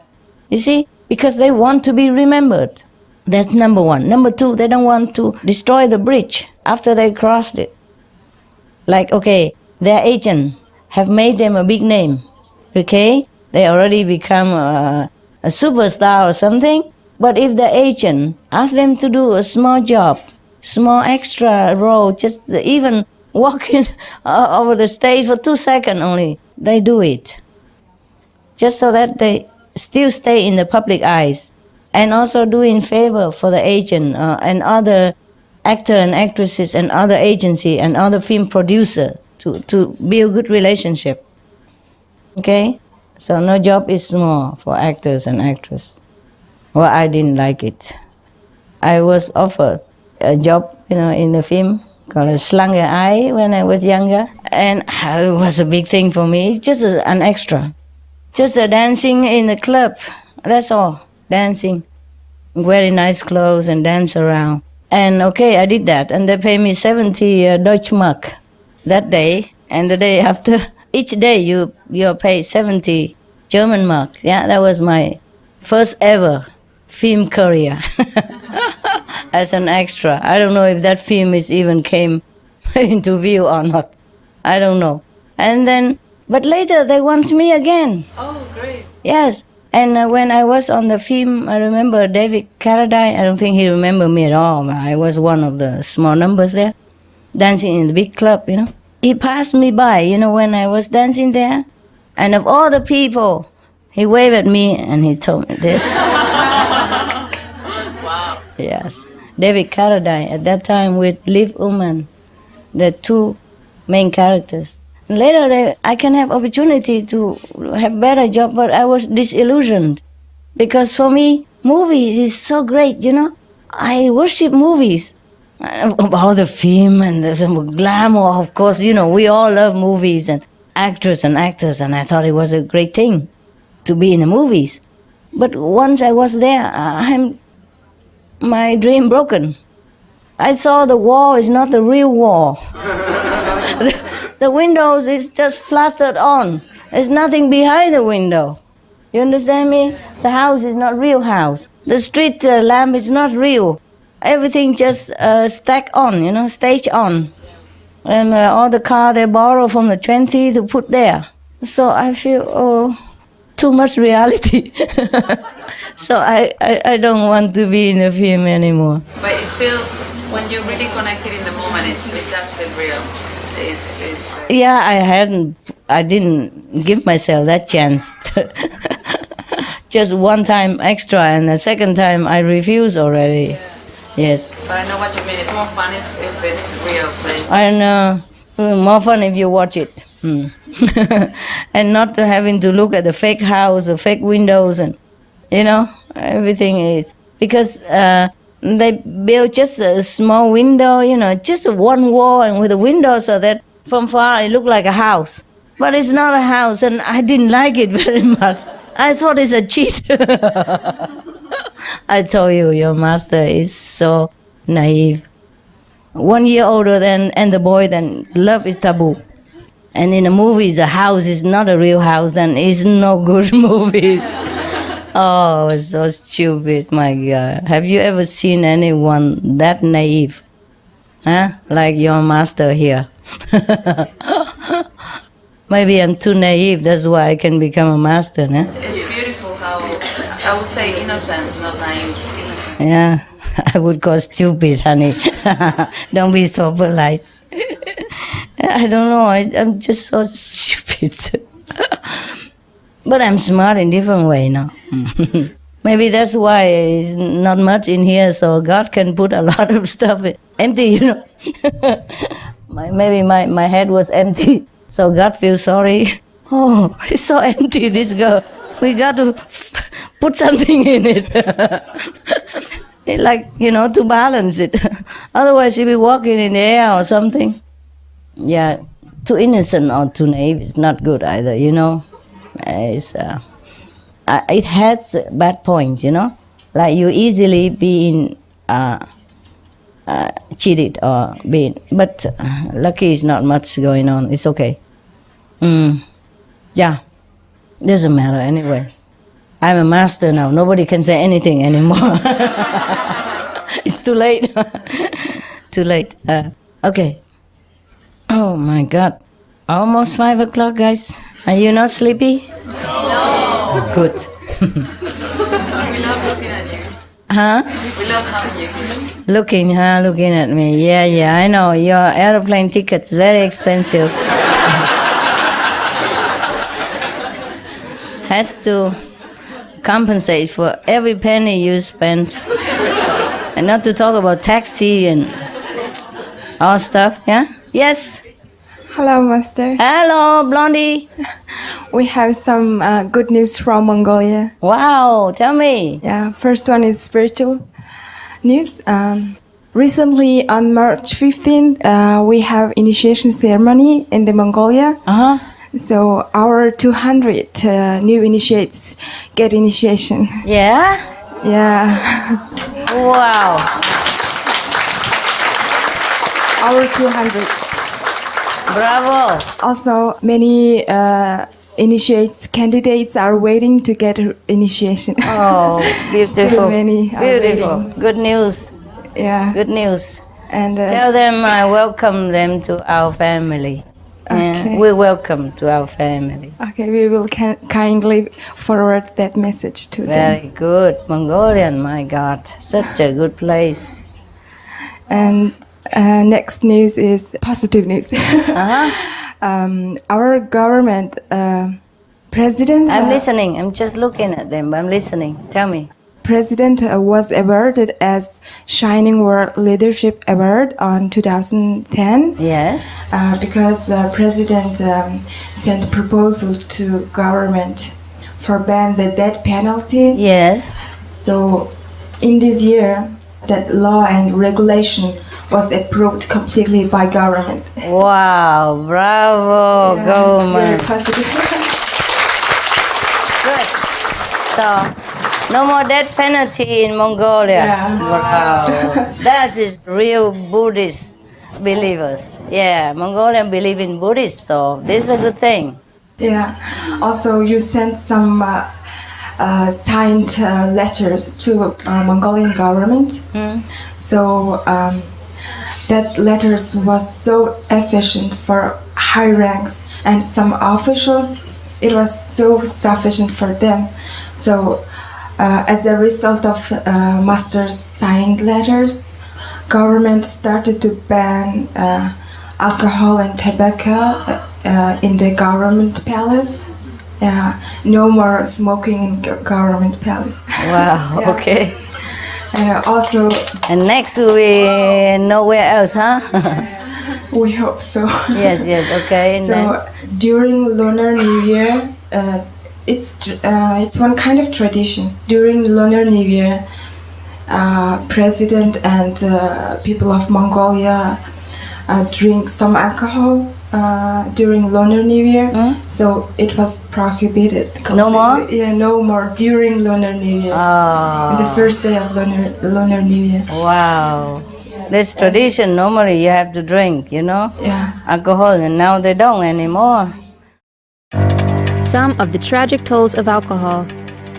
You see? Because they want to be remembered. That's number 1. Number 2, they don't want to destroy the bridge after they crossed it. Like, okay, their agent have made them a big name. Okay? They already become a superstar or something. But if the agent asks them to do a small job, small extra role, just even walking over the stage for 2 seconds only, they do it. Just so that they still stay in the public eyes. And also doing favor for the agent and other actor and actresses and other agency and other film producer to build a good relationship. Okay? So no job is small for actors and actresses. Well, I didn't like it. I was offered a job, in the film called Schlange Ei when I was younger. And it was a big thing for me. It's just an extra. Just dancing in the club. That's all. Dancing, wearing nice clothes and dance around. And okay, I did that. And they paid me 70 Deutschmark that day. And the day after, each day you're paid 70 German mark. Yeah, that was my first ever film career as an extra. I don't know if that film even came into view or not. I don't know. And then, but later they want me again. Oh, great. Yes. And when I was on the film, I remember David Carradine. I don't think he remembered me at all. I was one of the small numbers there, dancing in the big club, He passed me by, when I was dancing there. And of all the people, he waved at me and he told me this. Wow. Yes. David Carradine, at that time with Liv Ullmann, the 2 main characters. Later, I can have opportunity to have better job, but I was disillusioned. Because for me, movies is so great, I worship movies. About the film and the glamour, of course, we all love movies and actors and actors, and I thought it was a great thing to be in the movies. But once I was there, my dream broken. I saw the wall is not the real wall. The windows is just plastered on. There's nothing behind the window. You understand me? The house is not real house. The street lamp is not real. Everything just stacked on, staged on. And all the car they borrow from the 20 to put there. So I feel, too much reality. So I don't want to be in the film anymore. But it feels, when you're really connected in the moment, it does feel real. Yeah, I didn't give myself that chance. Just one time extra, and the second time I refused already. Yes. But I know what you mean. It's more fun if it's real place. I know. More fun if you watch it. And not having to look at the fake house, the fake windows, and everything is because they built just a small window, just one wall and with a window, so that from far it looked like a house. But it's not a house, and I didn't like it very much. I thought it's a cheat. I told you, your master is so naive. 1 year older and the boy, then love is taboo. And in the movies, the house is not a real house, then it's no good movie. Oh, it's so stupid, my God. Have you ever seen anyone that naive? Huh? Like your master here. Maybe I'm too naive, that's why I can become a master, huh? It's beautiful how, I would say innocent, not naive, innocent. Yeah, I would call stupid, honey. Don't be so polite. I don't know, I'm just so stupid. But I'm smart in different way now. Maybe that's why it's not much in here, so God can put a lot of stuff empty, Maybe my head was empty, so God feels sorry. Oh, it's so empty, this girl. We got to put something in it. Like, to balance it. Otherwise, she'll be walking in the air or something. Yeah, too innocent or too naive is not good either, It's, it has bad points, Like you easily being cheated or being, but lucky is not much going on. It's okay. Yeah, doesn't matter anyway. I'm a master now. Nobody can say anything anymore. It's too late. Too late. Okay. Oh my God. Almost 5 o'clock, guys. Are you not sleepy? No. Good. We love looking at you. Huh? We love having you here. Looking at me. Yeah, I know. Your airplane ticket's very expensive. Has to compensate for every penny you spent. And not to talk about taxi and all stuff, yeah? Yes? Hello, Master. Hello, Blondie. We have some good news from Mongolia. Wow, tell me. Yeah, first one is spiritual news. Recently, on March 15th, we have initiation ceremony in the Mongolia. Uh-huh. So our 200 new initiates get initiation. Yeah? Yeah. Wow. Our 200. Bravo. Also, many initiates candidates are waiting to get initiation. Oh, beautiful. Still many are Beautiful. waiting. Good news. Yeah. Good news. And Tell them I welcome them to our family. Okay. We welcome to our family. Okay, we will kindly forward that message to them. Very good. Mongolian, my God. Such a good place. And next news is positive news. Uh-huh. Our government president. I'm listening. I'm just looking at them. I'm listening. Tell me. President was awarded as Shining World Leadership Award on 2010. Yes. Because the president sent proposal to government for ban the death penalty. Yes. So in this year, that law and regulation was approved completely by government. Wow. Bravo, Yeah, it's very government. positive. Good. So, no more death penalty in Mongolia. Yeah. Wow. That is real Buddhist believers. Yeah, Mongolian believe in Buddhist, so this is a good thing. Yeah. Also, you sent some signed letters to Mongolian government. So that letters was so efficient for high ranks and some officials. It was so sufficient for them. So as a result of master's signed letters, government started to ban alcohol and tobacco in the government palace. No more smoking in government palace. Wow, Yeah. okay. And also, And next we nowhere else, huh? we hope so. Yes, okay. And then, So during Lunar New Year, it's one kind of tradition. During Lunar New Year, President and people of Mongolia drink some alcohol during Lunar New Year. So it was prohibited. No more? Yeah, no more during Lunar New Year. The first day of Lunar New Year. wow. That's tradition. Normally you have to drink, Yeah. alcohol, and now they don't anymore. Some of the tragic tolls of alcohol.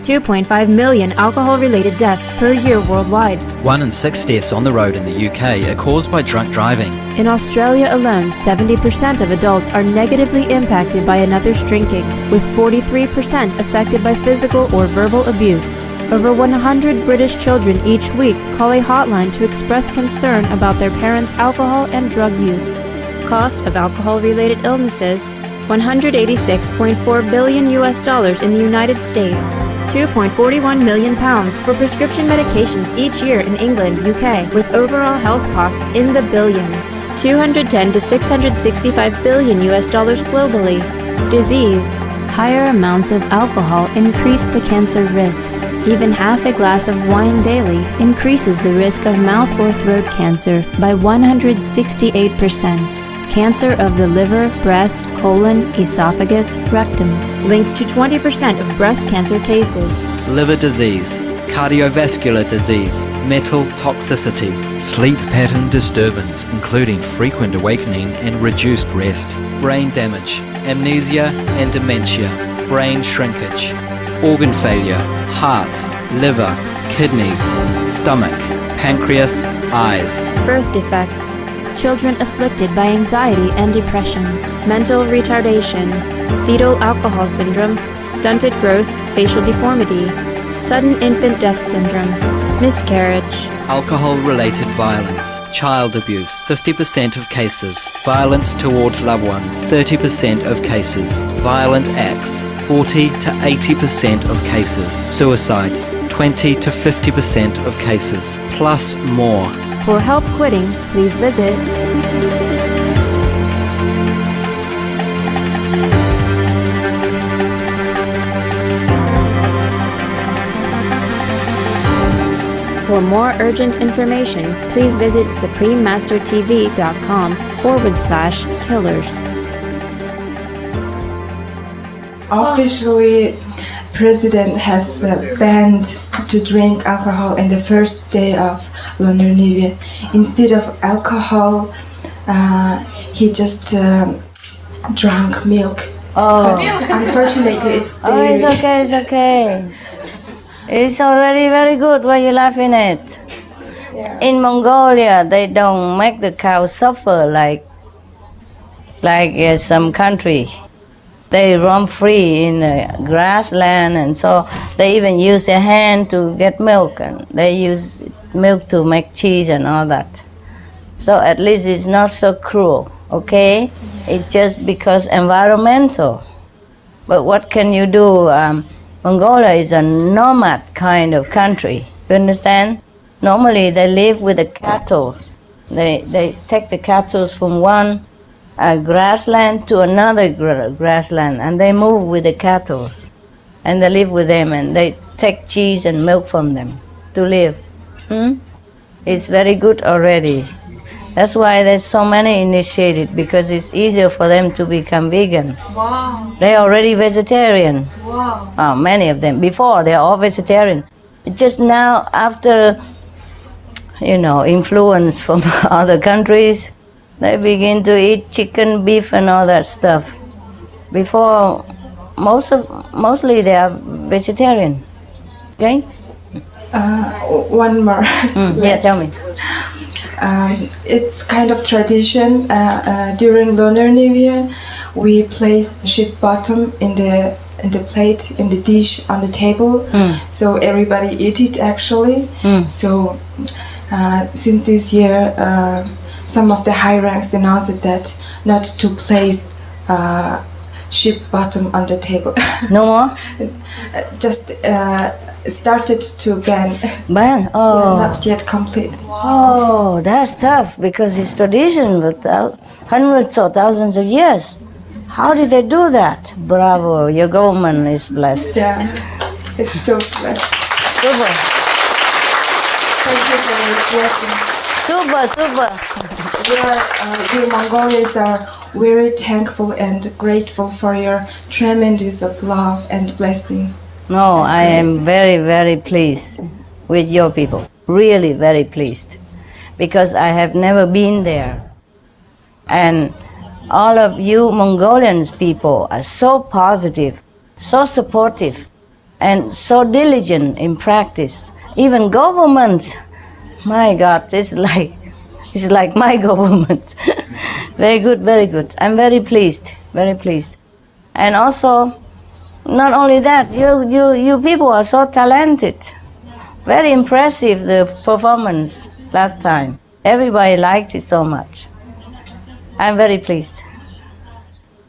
2.5 million alcohol-related deaths per year worldwide. 1 in 6 deaths on the road in the UK are caused by drunk driving. In Australia alone, 70% of adults are negatively impacted by another's drinking, with 43% affected by physical or verbal abuse. Over 100 British children each week call a hotline to express concern about their parents' alcohol and drug use. Cost of alcohol-related illnesses: $186.4 billion in the United States, £2.41 million for prescription medications each year in England, UK, with overall health costs in the billions, $210 to $665 billion globally. Disease. Higher amounts of alcohol increase the cancer risk. Even half a glass of wine daily increases the risk of mouth or throat cancer by 168%. Cancer of the liver, breast, colon, esophagus, rectum, linked to 20% of breast cancer cases. Liver disease, cardiovascular disease, metal toxicity, sleep pattern disturbance including frequent awakening and reduced rest, brain damage, amnesia and dementia, brain shrinkage, organ failure, heart, liver, kidneys, stomach, pancreas, eyes. Birth defects. Children afflicted by anxiety and depression, mental retardation, fetal alcohol syndrome, stunted growth, facial deformity, sudden infant death syndrome, miscarriage. Alcohol-related violence, child abuse, 50% of cases. Violence toward loved ones, 30% of cases. Violent acts, 40 to 80% of cases. Suicides, 20 to 50% of cases, plus more. For help quitting, please visit For more urgent information, please visit suprememastertv.com/killers. Officially, President has banned to drink alcohol in the first day of Lunar New Year. Instead of alcohol, he just drank milk. Oh. But unfortunately, it's Oh, dairy. it's okay. It's already very good. Why you laughing at? In Mongolia, they don't make the cow suffer like some country. They roam free in the grassland, and so they even use their hand to get milk, and they use milk to make cheese and all that. So at least it's not so cruel, okay? It's just because environmental. But what can you do? Mongolia is a nomad kind of country, you understand? Normally they live with the cattle. They take the cattle from one grassland to another grassland, and they move with the cattle, and they live with them, and they take cheese and milk from them to live. It's very good already. That's why there's so many initiated, because it's easier for them to become vegan. Wow. They're already vegetarian. Wow. Many of them. Before, they're all vegetarian. Just now, after, influence from other countries, they begin to eat chicken, beef, and all that stuff. Before, mostly they are vegetarian. Okay? One more. Yeah, tell me. It's kind of tradition. During Lunar New Year, we place sheep bottom in the plate, in the dish, on the table, so everybody eat it actually. So since this year, some of the high ranks announced that not to place sheep bottom on the table. No more? Just started to ban. Ban? Oh. Not yet complete. Oh, that's tough because it's tradition with hundreds or thousands of years. How did they do that? Bravo, your government is blessed. Yeah, it's so blessed. Super, Thank you for your blessing. super. We Mongolians are very thankful and grateful for your tremendous of love and blessing. No, I am very, very pleased with your people. Really very pleased. Because I have never been there. And all of you Mongolians people are so positive, so supportive, and so diligent in practice. Even government, my God, it's like my government. Very good, very good. I'm very pleased, very pleased. And also, not only that, you people are so talented. Very impressive, the performance last time. Everybody liked it so much. I'm very pleased.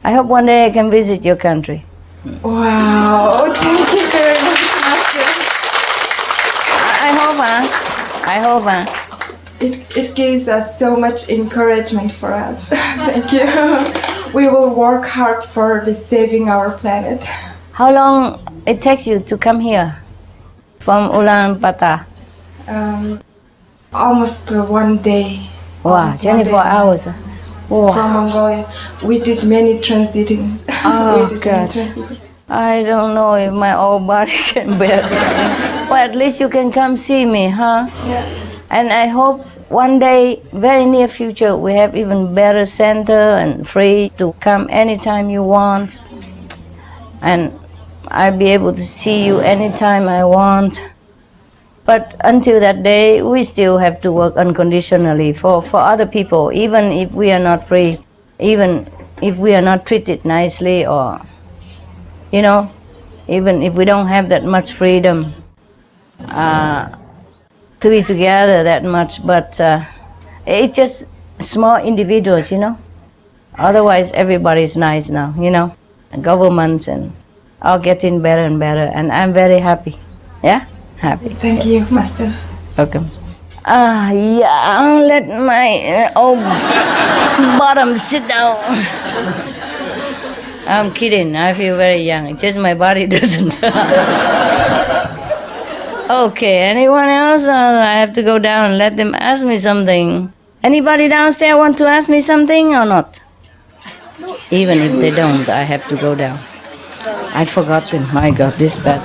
I hope one day I can visit your country. Wow, thank you very much, Master. I hope. It gives us so much encouragement for us. Thank you. We will work hard for the saving our planet. How long it takes you to come here from Ulaanbaatar? Almost 1 day. Wow, Almost 1 24 day. hours. Wow. From Mongolia. We did many transiting. Oh, God. I don't know if my old body can bear it. Well, at least you can come see me, huh? Yeah. And I hope one day, very near future, we have even better center and free to come anytime you want. And I'll be able to see you anytime I want. But until that day, we still have to work unconditionally for other people, even if we are not free, even if we are not treated nicely, or, you know, even if we don't have that much freedom to be together that much. But it's just small individuals, you know. Otherwise, everybody's nice now, you know. Governments and all getting better and better, and I'm very happy. Yeah, happy. Thank you, Master. Welcome. Yeah, let my old bottom sit down. I'm kidding. I feel very young. It's just my body doesn't. Okay, anyone else? I have to go down and let them ask me something. Anybody downstairs want to ask me something or not? Even if they don't, I have to go down. I forgot them. My God, this bad.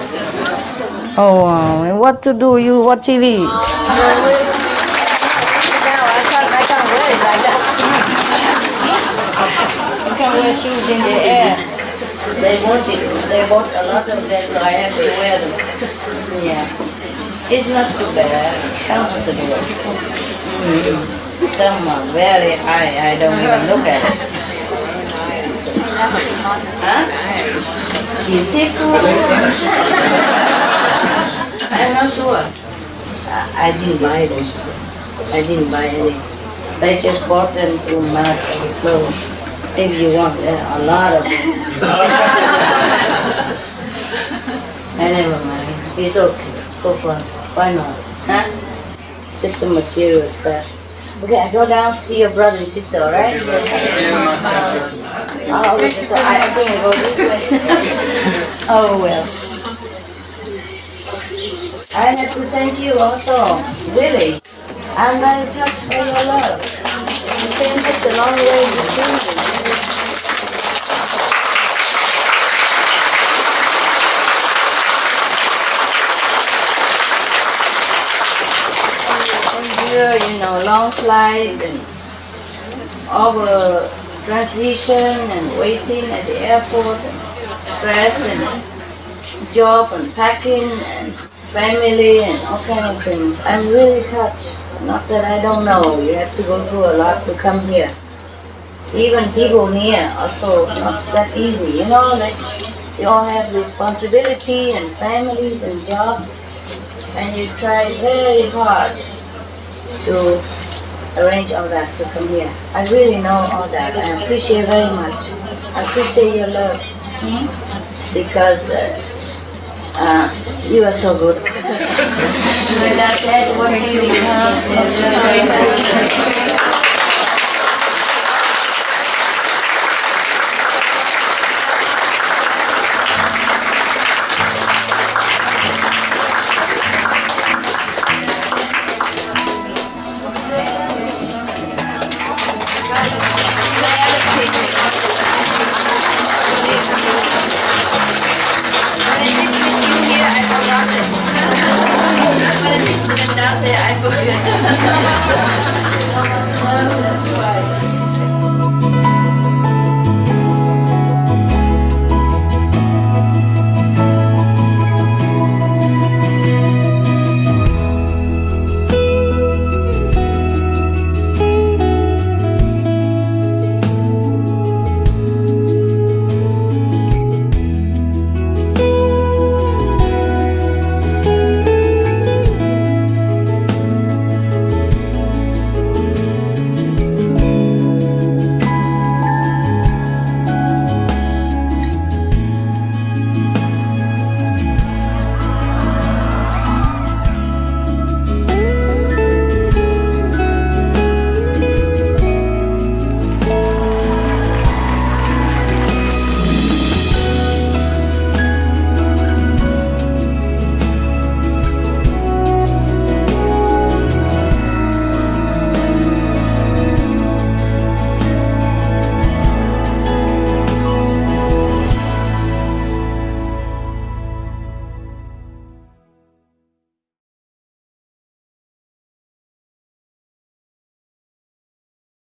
Oh, what to do? You watch TV? I can't wear it like that. You can wear shoes in the air. They bought it. They bought a lot of them, so I have to wear them. Yeah. It's not too bad. Comfortable. Some are very high. I don't even look at it. Huh? Beautiful. I'm not sure. I didn't buy them. I didn't buy any. They just bought them to match the clothes. If you want a lot of them. Never mind. It's okay. Go for it. Why not? Huh? Just some material stuff. Okay, I go down to see your brother and sister, alright? I think I go this way. Oh well. I have to thank you also. Really. I'm very touched by your love. You came such a long way to see me. You know, long flights and over transition and waiting at the airport and stress and job and packing and family and all kinds of things. I'm really touched. Not that I don't know. You have to go through a lot to come here. Even people near also not that easy. You know, they all have responsibility and families and jobs, and you try very hard to arrange all that to come here. I really know all that. I appreciate very much. I appreciate your love because You are so good. With that, what do you have?